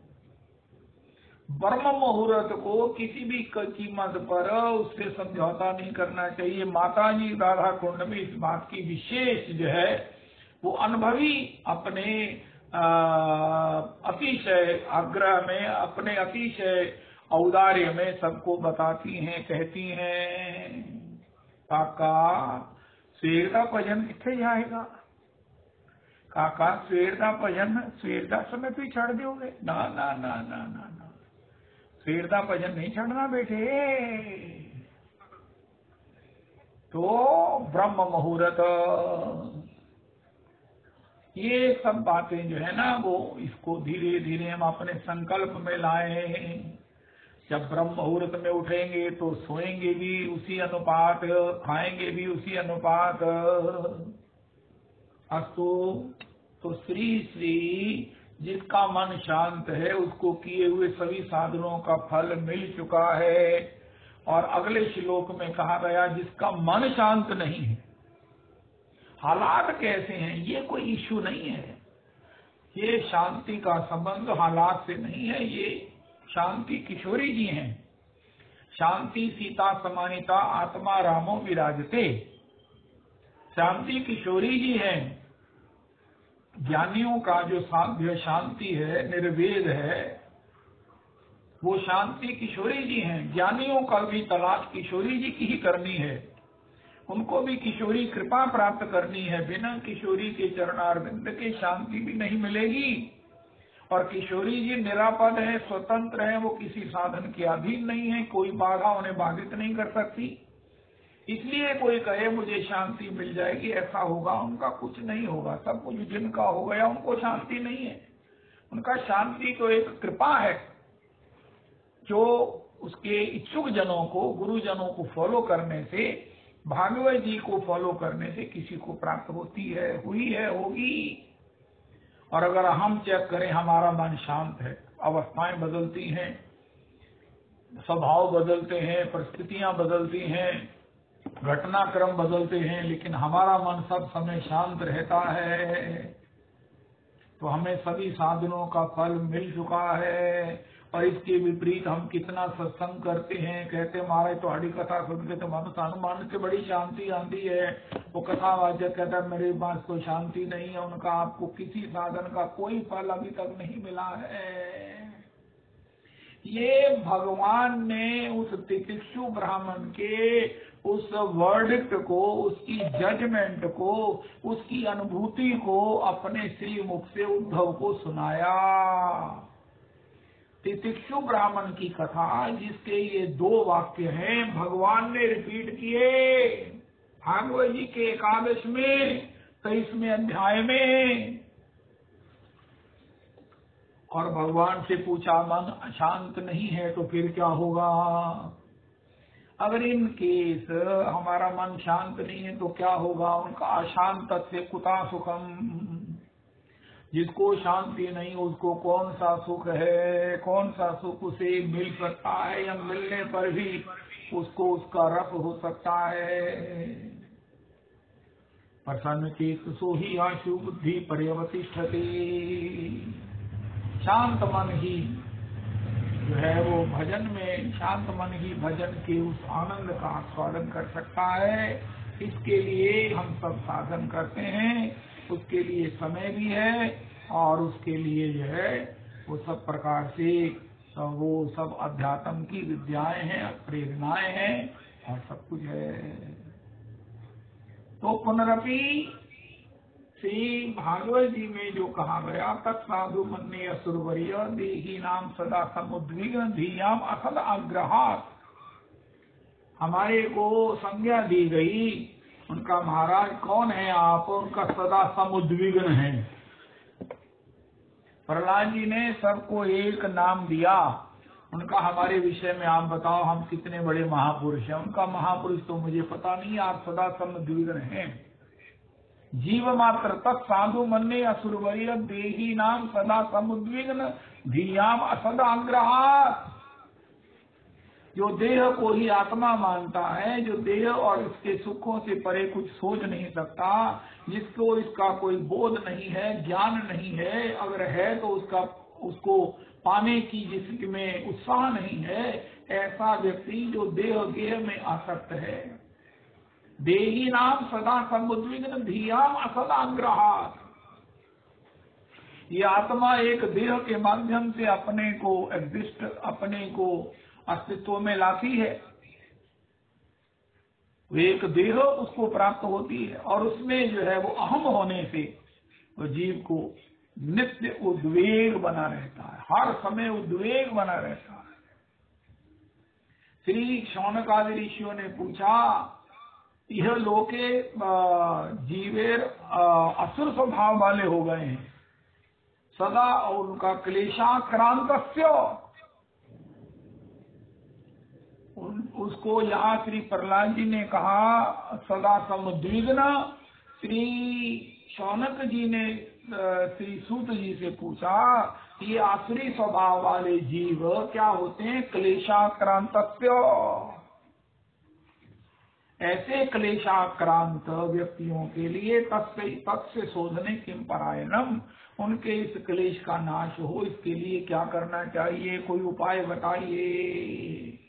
ब्रह्म मुहूर्त को किसी भी कीमत पर उससे समझौता नहीं करना चाहिए। माता जी राधा कुंड में इस बात की विशेष जो है वो अनुभवी अपने अतिशय आग्रह में, अपने अतिशय औदार्य में सबको बताती हैं, कहती हैं। काका शेर का भजन किथे जाएगा, काका सवेर का भजन सवेर का समय भी छड़ दोगे? ना ना ना ना ना ना, सवेर का भजन नहीं छड़ना बेटे। तो ब्रह्म मुहूर्त, ये सब बातें जो है ना वो इसको धीरे धीरे हम अपने संकल्प में लाए। जब ब्रह्म मुहूर्त में उठेंगे तो सोएंगे भी उसी अनुपात, खाएंगे भी उसी अनुपात। अस्तु, तो श्री श्री जिसका मन शांत है उसको किए हुए सभी साधनों का फल मिल चुका है। और अगले श्लोक में कहा गया जिसका मन शांत नहीं है। हालात कैसे हैं ये कोई इश्यू नहीं है, ये शांति का संबंध हालात से नहीं है। ये शांति किशोरी जी हैं। शांति सीता समानिता आत्मा रामो विराजते, शांति किशोरी जी हैं। ज्ञानियों का जो साध्य शांति है, निर्वेद है, वो शांति किशोरी जी हैं। ज्ञानियों का भी तलाश किशोरी जी की ही करनी है, उनको भी किशोरी कृपा प्राप्त करनी है। बिना किशोरी के चरणारविंद के शांति भी नहीं मिलेगी। और किशोरी जी निरापद है, स्वतंत्र है, वो किसी साधन के अधीन नहीं है, कोई बाधा उन्हें बाधित नहीं कर सकती। इसलिए कोई कहे मुझे शांति मिल जाएगी, ऐसा होगा, उनका कुछ नहीं होगा। सब कुछ जिनका हो गया उनको शांति नहीं है। उनका शांति तो एक कृपा है जो उसके इच्छुक जनों को, गुरुजनों को फॉलो करने से, भागवत जी को फॉलो करने से किसी को प्राप्त होती है, हुई है, होगी। और अगर हम चेक करें हमारा मन शांत है, अवस्थाएं बदलती हैं, स्वभाव बदलते हैं, परिस्थितियां बदलती हैं, घटनाक्रम बदलते हैं, लेकिन हमारा मन सब समय शांत रहता है, तो हमें सभी साधनों का फल मिल चुका है। और इसके विपरीत हम कितना सत्संग करते हैं, कहते महाराज तुम्हारी कथा सुन के तो मन से बड़ी शांति आती है। वो कथावाचक कहता है मेरे पास तो शांति नहीं है, उनका आपको किसी साधन का कोई फल अभी तक नहीं मिला है। ये भगवान ने उस तितिक्षु ब्राह्मण के उस वर्डिक्ट को, उसकी जजमेंट को, उसकी अनुभूति को अपने श्री मुख से उद्धव को सुनाया। तितिक्षु ब्राह्मण की कथा जिसके ये 2 वाक्य हैं, भगवान ने रिपीट किए भागवत जी के 11 में 23वें अध्याय में। और भगवान से पूछा मन अशांत नहीं है तो फिर क्या होगा? अगर इन केस हमारा मन शांत नहीं है तो क्या होगा? उनका अशांत से कुता सुखम, जिसको शांति नहीं उसको कौन सा सुख है? कौन सा सुख उसे मिल सकता है या मिलने पर भी उसको उसका रस हो सकता है? प्रसन्न चेत सो ही आशु बुद्धि पर्यवतिष्ठते। शांत मन ही जो है वो भजन में, शांत मन ही भजन के उस आनंद का आस्वादन कर सकता है। इसके लिए हम सब साधन करते हैं, उसके लिए समय भी है और उसके लिए जो है वो सब प्रकार से वो सब अध्यात्म की विद्याएं हैं, प्रेरणाएं हैं और सब कुछ है। तो पुनरपि श्री भागवत जी में जो कहा गया तत्साधु मन्ये असुरवर्य देही नाम सदा समुद्विग्न धीयाम असद आग्रहात्, हमारे को संज्ञा दी गई। उनका महाराज कौन है आप? उनका सदा समुद्विग्न है। प्रहलाद जी ने सबको एक नाम दिया। उनका हमारे विषय में आप बताओ हम कितने बड़े महापुरुष हैं? उनका महापुरुष तो मुझे पता नहीं, आप सदा समुद्विग्न हैं। जीव मात्र तत्साधु मन्ये असुरवर्य देही नाम सदा समुद्विग्न धीयाम असद आग्रहात्, जो देह को ही आत्मा मानता है, जो देह और इसके सुखों से परे कुछ सोच नहीं सकता, जिसको इसका कोई बोध नहीं है, ज्ञान नहीं है, अगर है तो उसको पाने की जिसमें उत्साह नहीं है, ऐसा व्यक्ति जो देह गेह में आसक्त है। देही नाम सदा समुद्विग्न धीयाम असद आग्रहात्, ये आत्मा एक देह के माध्यम से अपने को एग्जिस्ट, अपने को अस्तित्व में लाती है। एक देह उसको प्राप्त होती है और उसमें जो है वो अहम होने से वो जीव को नित्य उद्वेग बना रहता है, हर समय उद्वेग बना रहता है। श्री शौनक आदि ऋषियों ने पूछा, यह लोके जीवेर असुर स्वभाव वाले हो गए हैं सदा, और उनका क्लेशाक्रांतस्य, उसको यहाँ श्री प्रहलाद जी ने कहा सदा समुद्विग्न। श्री शौनक जी ने श्री सूत जी से पूछा, ये आसुरी स्वभाव वाले जीव क्या होते हैं? क्लेशाक्रांतस्य। ऐसे क्लेशाक्रांत व्यक्तियों के लिए तत्से शोधने किम परायणम, उनके इस क्लेश का नाश हो, इसके लिए क्या करना चाहिए? कोई उपाय बताइए।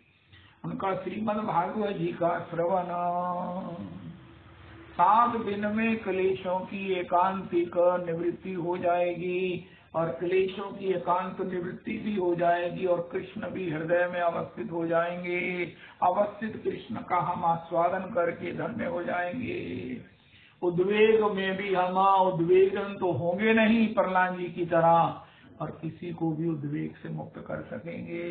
उनका श्रीमद् भागवत जी का श्रवण, 7 दिन में क्लेशों की एकांतिक निवृत्ति हो जाएगी, और क्लेशों की एकांत निवृत्ति भी हो जाएगी, और कृष्ण भी हृदय में अवस्थित हो जाएंगे। अवस्थित कृष्ण का हम आस्वादन करके धन्य हो जाएंगे। उद्वेग में भी हम उद्वेगन तो होंगे नहीं प्रहलाद जी की तरह, और किसी को भी उद्वेग से मुक्त कर सकेंगे।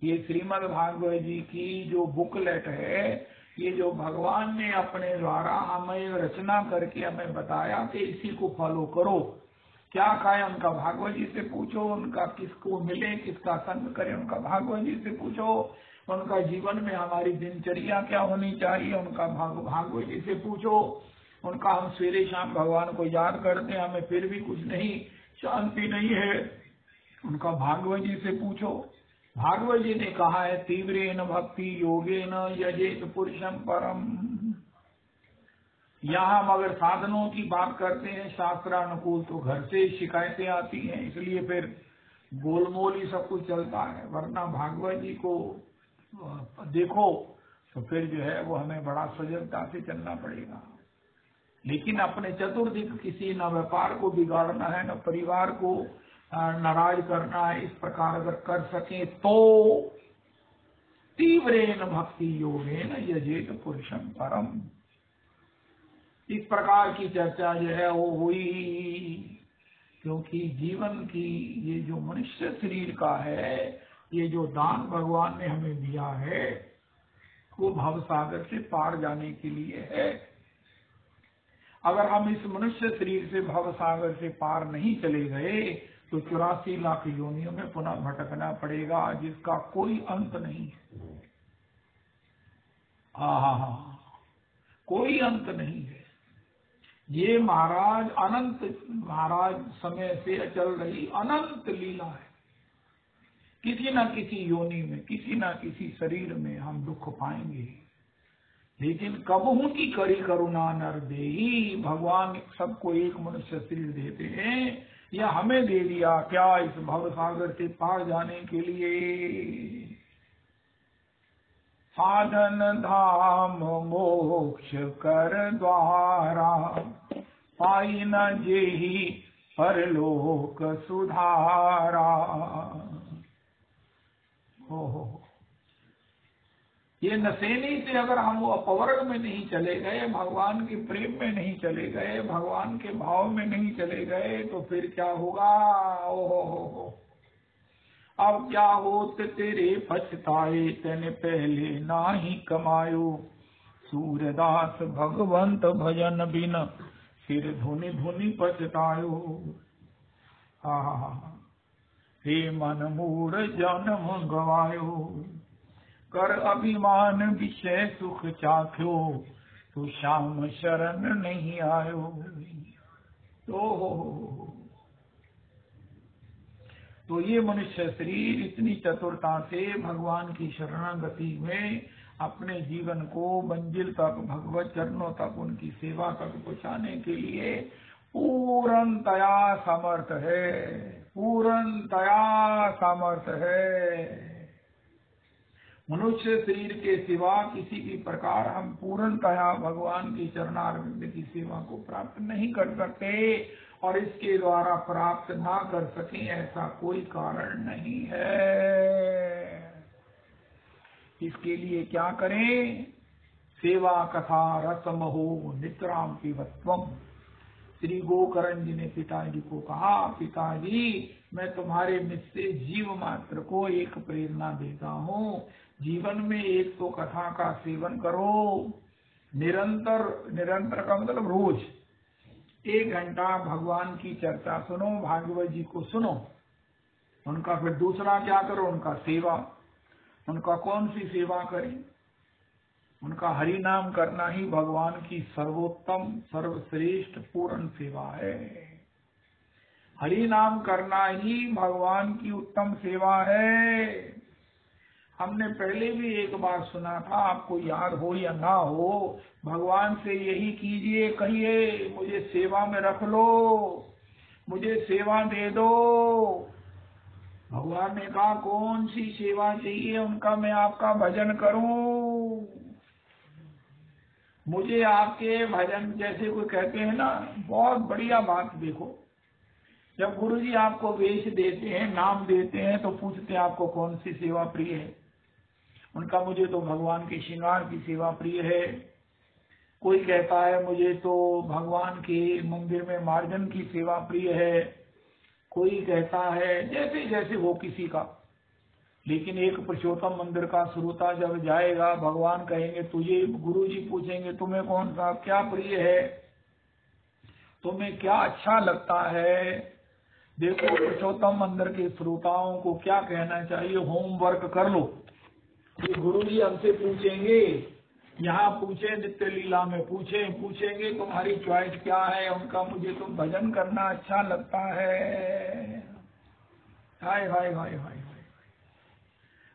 ये श्रीमद् भागवत जी की जो बुकलेट है, ये जो भगवान ने अपने द्वारा हमें रचना करके हमें बताया कि इसी को फॉलो करो। क्या खाए उनका भागवत जी से पूछो, उनका किसको मिले, किसका संग करें उनका भागवत जी से पूछो, उनका जीवन में हमारी दिनचर्या क्या होनी चाहिए उनका भागवत जी से पूछो। उनका हम सवेरे शाम भगवान को याद करते हैं, हमें फिर भी कुछ नहीं, शांति नहीं है, उनका भागवत जी से पूछो। भागवत जी ने कहा है, तीव्रेन भक्ति योगेन यजेत पुरुषम परम। यहाँ हम अगर साधनों की बात करते हैं शास्त्रानुकूल, तो घर से शिकायतें आती हैं, इसलिए फिर गोलमोल ही सब कुछ चलता है। वरना भागवत जी को देखो तो फिर जो है वो हमें बड़ा सजगता से चलना पड़ेगा। लेकिन अपने चतुर्दिक किसी न व्यापार को बिगाड़ना है, न परिवार को नाराज करना है, इस प्रकार अगर कर सके तो तीव्रेन भक्ति योगेन यजेत पुरुषम परम। इस प्रकार की चर्चा जो है वो हुई, क्योंकि जीवन की ये जो मनुष्य शरीर का है, ये जो दान भगवान ने हमें दिया है, वो भवसागर से पार जाने के लिए है। अगर हम इस मनुष्य शरीर से भवसागर से पार नहीं चले गए तो 84 लाख योनियों में पुनः भटकना पड़ेगा, जिसका कोई अंत नहीं है। कोई अंत नहीं है। ये महाराज अनंत, महाराज समय से चल रही अनंत लीला है। किसी न किसी योनि में, किसी न किसी शरीर में हम दुख पाएंगे, लेकिन कबहू की करी करुणा नर देही। भगवान सबको एक मनुष्य शरीर देते हैं, या हमें दे दिया क्या इस भवसागर से पार जाने के लिए। साधन धाम मोक्ष कर द्वारा, पाई न जेहि परलोक सुधारा। हो ये नशेनी से अगर हम वो अपवर्ग में नहीं चले गए, भगवान के प्रेम में नहीं चले गए, भगवान के भाव में नहीं चले गए, तो फिर क्या होगा? ओहो, अब क्या होत तेरे पछताए, तेने पहले ना ही कमायो। सूरदास भगवंत भजन बिन, फिर धुनि धुनि पछतायो। हे मन मूढ़ जन्म गवायो, कर अभिमान विषय सुख चाख्यो, तू श्याम शरण नहीं आयो। तो ये मनुष्य शरीर इतनी चतुरता से भगवान की शरणागति में अपने जीवन को मंजिल तक, भगवत चरणों तक, उनकी सेवा तक पहुंचाने के लिए पूर्णतया समर्थ है, पूर्णतया समर्थ है। मनुष्य शरीर के सिवा किसी भी प्रकार हम पूर्णतया भगवान की चरणारविंद की सेवा को प्राप्त नहीं कर सकते, और इसके द्वारा प्राप्त ना कर सके ऐसा कोई कारण नहीं है। इसके लिए क्या करें? सेवा कथा रसम हो नितराम पिबत्वम। श्री गोकर्ण जी ने पिताजी को कहा, पिताजी मैं तुम्हारे मुझ से जीव मात्र को एक प्रेरणा देता हूँ, जीवन में एक तो कथा का सेवन करो, निरंतर का मतलब रोज 1 घंटा भगवान की चर्चा सुनो, भागवत जी को सुनो। उनका फिर दूसरा क्या करो, उनका सेवा। उनका कौन सी सेवा करें? उनका हरि नाम करना ही भगवान की सर्वोत्तम सर्वश्रेष्ठ पूर्ण सेवा है। हरि नाम करना ही भगवान की उत्तम सेवा है। हमने पहले भी एक बार सुना था, आपको याद हो या ना हो, भगवान से यही कीजिए, कहिए मुझे सेवा में रख लो, मुझे सेवा दे दो। भगवान ने कहा कौन सी सेवा चाहिए, उनका मैं आपका भजन करूं। मुझे आपके भजन, जैसे कोई कहते हैं ना, बहुत बढ़िया बात देखो, जब गुरुजी आपको वेश देते हैं, नाम देते हैं, तो पूछते हैं आपको कौन सी सेवा प्रिय है। उनका मुझे तो भगवान के श्रृंगार की सेवा प्रिय है। कोई कहता है मुझे तो भगवान के मंदिर में मार्जन की सेवा प्रिय है। कोई कहता है जैसे जैसे वो किसी का। लेकिन एक पुरुषोत्तम मंदिर का श्रोता जब जाएगा, भगवान कहेंगे तुझे, गुरुजी पूछेंगे तुम्हें कौन सा क्या प्रिय है, तुम्हें क्या अच्छा लगता है। देखो पुरुषोत्तम मंदिर के श्रोताओं को क्या कहना चाहिए, होमवर्क कर लो। ये गुरुजी हमसे पूछेंगे, यहाँ पूछे, नित्य लीला में पूछेंगे तुम्हारी चॉइस क्या है। उनका मुझे तो भजन करना अच्छा लगता है। हाय हाय हाय हाय।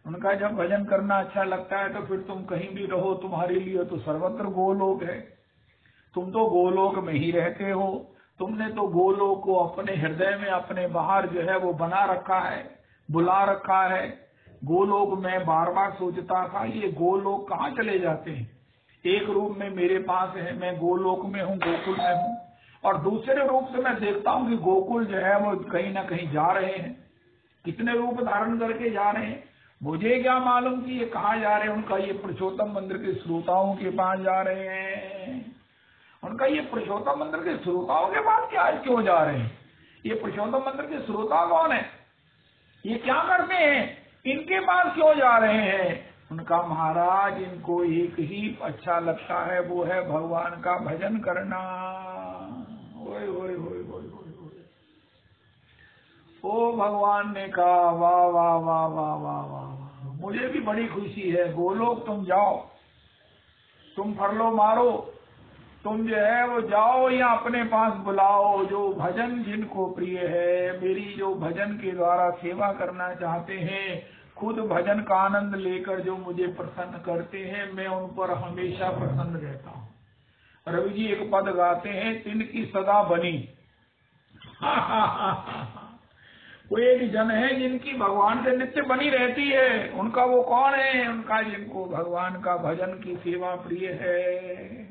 उनका जब भजन करना अच्छा लगता है तो फिर तुम कहीं भी रहो, तुम्हारे लिए तो सर्वत्र गोलोक है। तुम तो गोलोक में ही रहते हो। तुमने तो गोलोक को अपने हृदय में, अपने बाहर जो है वो बना रखा है, बुला रखा है। गोलोक में बार बार सोचता था ये गोलोक कहाँ चले जाते हैं। एक रूप में मेरे पास है, मैं गोलोक में हूँ, गोकुल में हूँ, और दूसरे रूप से मैं देखता हूँ कि गोकुल जो है वो कहीं ना कहीं जा रहे हैं। कितने रूप धारण करके जा रहे हैं, मुझे क्या मालूम कि ये कहाँ जा रहे हैं। उनका ये पुरुषोत्तम मंदिर के श्रोताओं के पास जा रहे हैं। उनका ये पुरुषोत्तम मंदिर के श्रोताओं के पास क्या क्यों जा रहे हैं? ये पुरुषोत्तम मंदिर के श्रोता कौन है, ये क्या करते हैं, इनके पास क्यों जा रहे हैं? उनका महाराज इनको एक ही अच्छा लगता है, वो है भगवान का भजन करना। ओए ओए ओए ओए ओए। ओ भगवान ने कहा वाह वाह वाह वाह वाह वाह, मुझे भी बड़ी खुशी है। गोलोक तुम जाओ, तुम फरलो मारो, तुम जो है वो जाओ या अपने पास बुलाओ जो भजन जिनको प्रिय है, मेरी जो भजन के द्वारा सेवा करना चाहते हैं, खुद भजन का आनंद लेकर जो मुझे प्रसन्न करते हैं, मैं उन पर हमेशा प्रसन्न रहता हूँ। रवि जी एक पद गाते हैं, तिनकी सदा बनी। कोई एक जन है जिनकी भगवान से नित्य बनी रहती है। उनका वो कौन है? उनका जिनको भगवान का भजन की सेवा प्रिय है।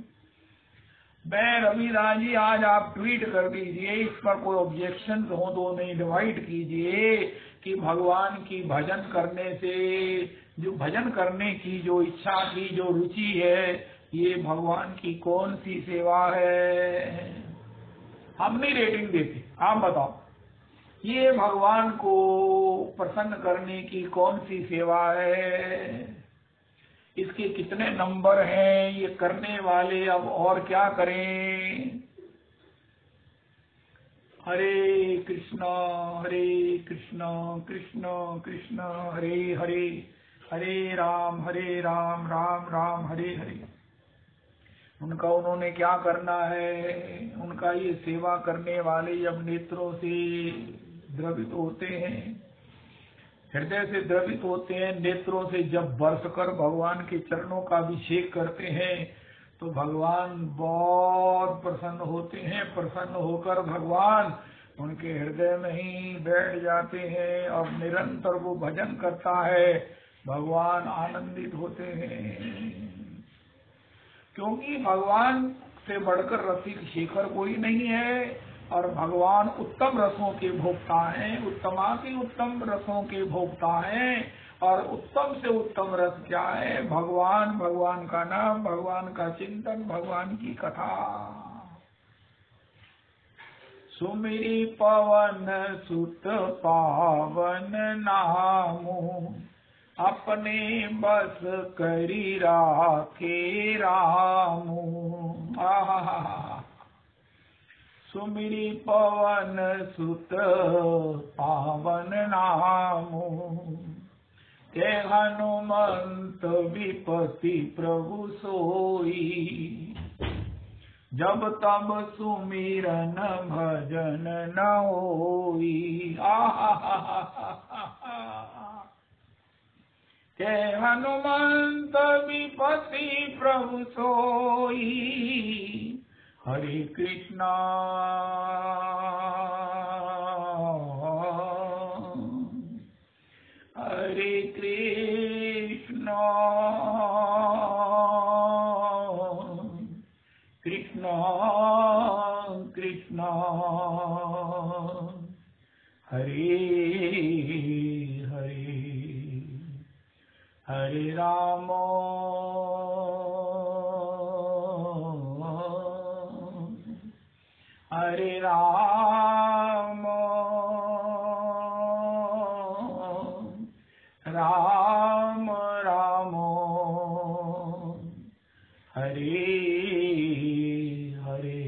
मैं रविदास जी, आज आप ट्वीट कर दीजिए, इस पर कोई ऑब्जेक्शन हो तो नहीं डिवाइड कीजिए कि भगवान की भजन करने से, जो भजन करने की जो इच्छा की जो रुचि है, ये भगवान की कौन सी सेवा है। हम नहीं रेटिंग देते, आप बताओ ये भगवान को प्रसन्न करने की कौन सी सेवा है, इसके कितने नंबर हैं, ये करने वाले अब और क्या करें। हरे कृष्णा कृष्ण कृष्ण हरे हरे, हरे राम राम राम हरे हरे। उनका उन्होंने क्या करना है, उनका ये सेवा करने वाले जब नेत्रों से द्रवित होते हैं, हृदय से द्रवित होते हैं, नेत्रों से जब बरसकर भगवान के चरणों का अभिषेक करते हैं, तो भगवान बहुत प्रसन्न होते हैं। प्रसन्न होकर भगवान उनके हृदय में ही बैठ जाते हैं और निरंतर वो भजन करता है। भगवान आनंदित होते हैं, क्योंकि भगवान से बढ़कर रसिक शेखर कोई नहीं है, और भगवान उत्तम रसों के भोक्ता हैं, उत्तमाति उत्तम रसों के भोक्ता हैं। और उत्तम से उत्तम रस क्या है? भगवान, भगवान का नाम, भगवान का चिंतन, भगवान की कथा। सुमिरी पवन सुत पावन नामो, अपने बस करी राखे रामो। सुमिरी पवन सुत पावन नामो, के हनुमंत विपति प्रभु सोई। जब तब सुमिरन भजन न होई। के हनुमंत विपति प्रभु सोई। हरे कृष्णा हरे कृष्णा कृष्णा कृष्णा हरे हरे, हरे राम हरे राम राम राम हरे हरे,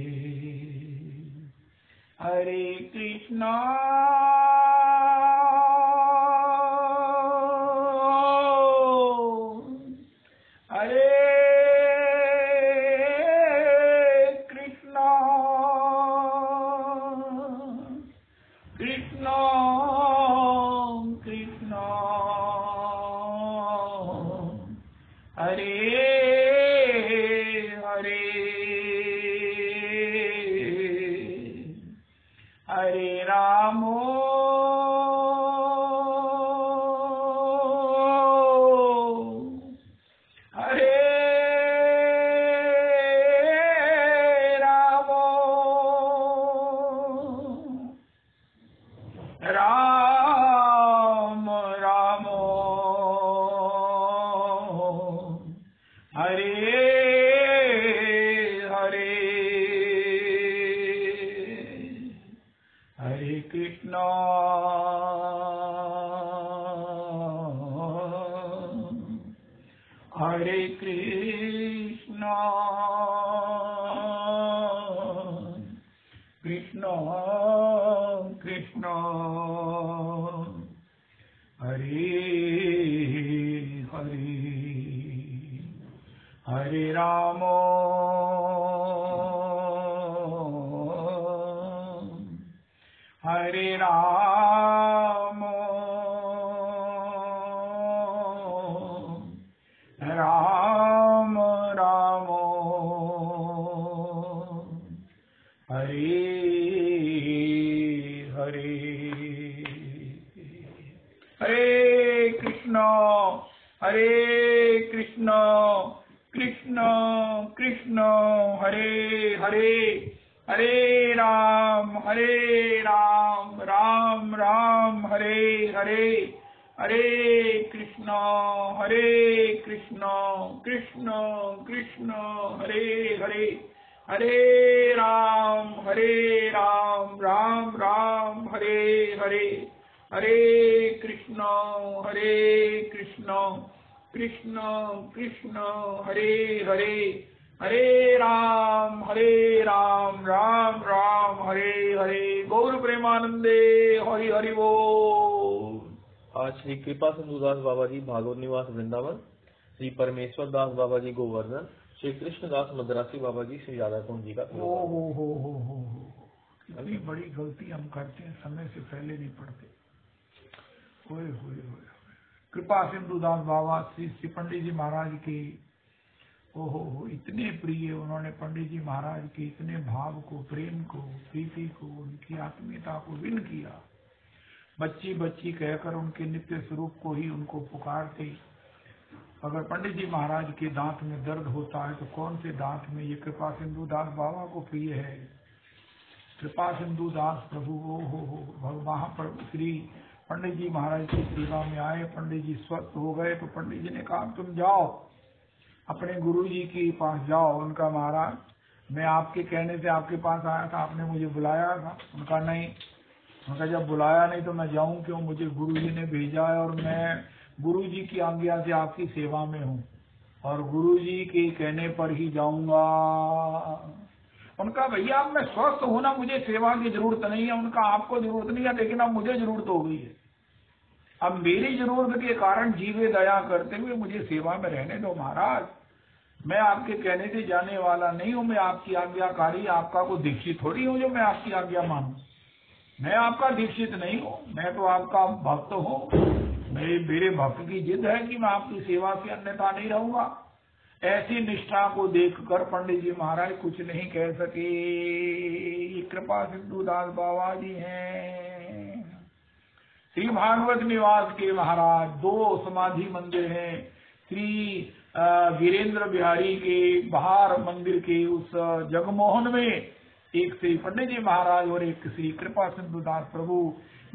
हरे कृष्णा हरे कृष्णा कृष्णा कृष्णा हरे हरे, हरे राम हरे राम राम राम हरे हरे, हरे कृष्णा कृष्णा कृष्णा हरे हरे, हरे राम राम राम हरे हरे, हरे कृष्णा कृष्णा कृष्णा हरे हरे, हरे राम राम राम हरे हरे, हरे कृष्णा कृष्णा कृष्णा हरे हरे, हरे राम राम राम हरे हरे। गौर प्रेमानंदे हरि हरि बोल। आज श्री कृपा सिंधुदास बाबा जी भागवत निवास वृंदावन, श्री परमेश्वर दास बाबा जी गोवर्धन, श्री कृष्णदास मद्रासी बाबा जी श्री राधा कुंज जी का। हो कितनी बड़ी गलती हम करते हैं, समय से पहले नहीं पढ़ते। कृपा सिंधुदास बाबा श्री पंडित जी महाराज के ओहो इतने प्रिय, उन्होंने पंडित जी महाराज के इतने भाव को, प्रेम को, प्रीति को, उनकी आत्मीयता को विन किया। बच्ची बच्ची कहकर उनके नित्य स्वरूप को ही उनको पुकारते। अगर पंडित जी महाराज के दांत में दर्द होता है तो कौन से दांत में ये कृपा सिंधुदास बाबा को प्रिय है। कृपा सिंधुदास प्रभु हो वहां पर श्री पंडित जी महाराज की सेवा में आए। पंडित जी स्वस्थ हो गए तो पंडित जी ने कहा तुम जाओ अपने गुरु जी के पास जाओ। उनका महाराज मैं आपके कहने से आपके पास आया था, आपने मुझे बुलाया था। उनका नहीं, उनका जब बुलाया नहीं तो मैं जाऊं क्यों, मुझे गुरुजी ने भेजा है और मैं गुरुजी की आज्ञा से आपकी सेवा में हूँ और गुरुजी के कहने पर ही जाऊंगा। उनका भैया अब मैं स्वस्थ हूं ना, मुझे सेवा की जरूरत नहीं है। उनका आपको जरूरत नहीं है, लेकिन अब मुझे जरूरत हो गई है। अब मेरी जरूरत के कारण जीवे दया करते हुए मुझे सेवा में रहने दो महाराज। मैं आपके कहने से जाने वाला नहीं हूँ, मैं आपकी आज्ञाकारी, आपका को दीक्षित थोड़ी हूँ जो मैं आपकी आज्ञा मानूं। मैं आपका दीक्षित नहीं हूँ, मैं तो आपका भक्त हूँ। मेरे भक्त की जिद है कि मैं आपकी सेवा से अन्यथा नहीं रहूंगा। ऐसी निष्ठा को देखकर पंडित जी महाराज कुछ नहीं कह सके। ये कृपा सिंधु दास बाबा जी हैं, श्री भागवत निवास के महाराज। 2 समाधि मंदिर हैं, श्री वीरेंद्र बिहारी के बाहर मंदिर के उस जगमोहन में एक श्री पंडित जी महाराज और एक श्री कृपा सिंधु दास प्रभु।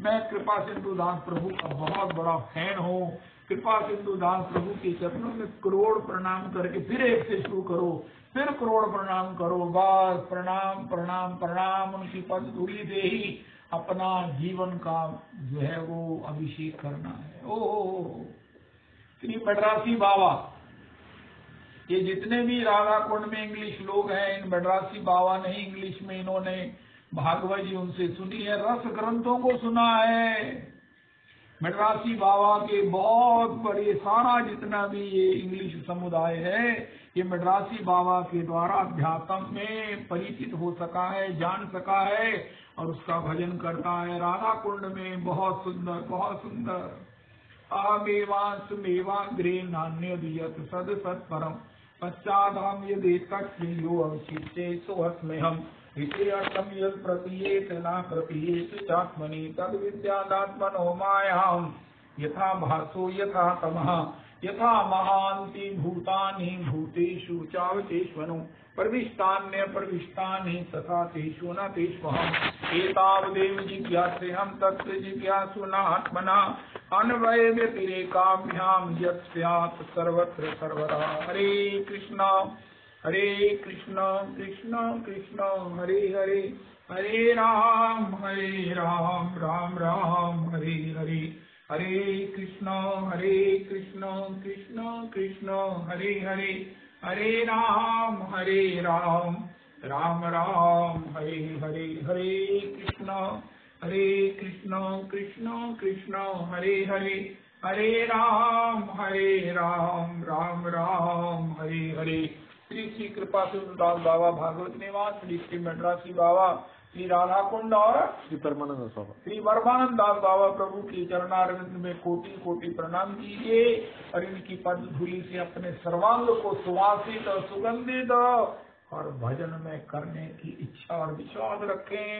मैं कृपा सिंधु दास प्रभु का बहुत बड़ा फैन हूँ। कृपा सिंधु दास प्रभु के चरणों में करोड़ प्रणाम करके फिर एक से शुरू करो, फिर करोड़ प्रणाम करो, बस प्रणाम प्रणाम प्रणाम। उनकी पद धूलि से ही अपना जीवन का जो है वो अभिषेक करना है। ओ श्री मद्रासी बाबा, ये जितने भी राधा कुंड में इंग्लिश लोग हैं, इन मद्रासी बाबा ने इंग्लिश में इन्होंने भागवत जी उनसे सुनी है, रस ग्रंथों को सुना है। मद्रासी बाबा के बहुत बड़े सारा जितना भी ये इंग्लिश समुदाय है, ये मद्रासी बाबा के द्वारा अध्यात्म में परिचित हो सका है, जान सका है और उसका भजन करता है। राधा कुंड में बहुत सुंदर, बहुत सुंदर। मेवाग्रे नान्य दियत सद सत परम पश्चादाम यदि तत्यो अवशिष्टे सोऽस्म्यहम् इति अर्थम यद प्रतीयेत न प्रतीयेत चात्मनि तद विद्यादात्मनो मायाम् यथा भासो यथा तमः यथा महान्ति भूतानि भूतेषु चावचेष्वनु प्रविष्टान्य प्रविष्टानि तथा तेषु न तेष्वहम् एतावदेव जिज्ञासेहम् तत्र जिज्ञासुनात्मना अन्वय व्यतिरेकाभ्याम् यत् स्यात् सर्वत्र सर्वदा। हरे कृष्ण कृष्ण कृष्ण हरे हरे, हरे राम राम राम हरे हरे, हरे कृष्ण कृष्ण कृष्ण हरे हरे, हरे राम राम राम हरे हरे, हरे कृष्ण कृष्ण कृष्ण हरे हरे, हरे राम राम राम हरे हरे। श्री श्री कृपा सिंधु दास बाबा भागवत निवास, श्री श्री मद्रासी बाबा, श्री राधा कुंड और श्री परमानंद दास बाबा प्रभु की चरणारविंद में कोटि कोटि प्रणाम कीजिए और इनकी पद धूलि से अपने सर्वांग को सुवासित और सुगंधित और भजन में करने की इच्छा और विश्वास रखें।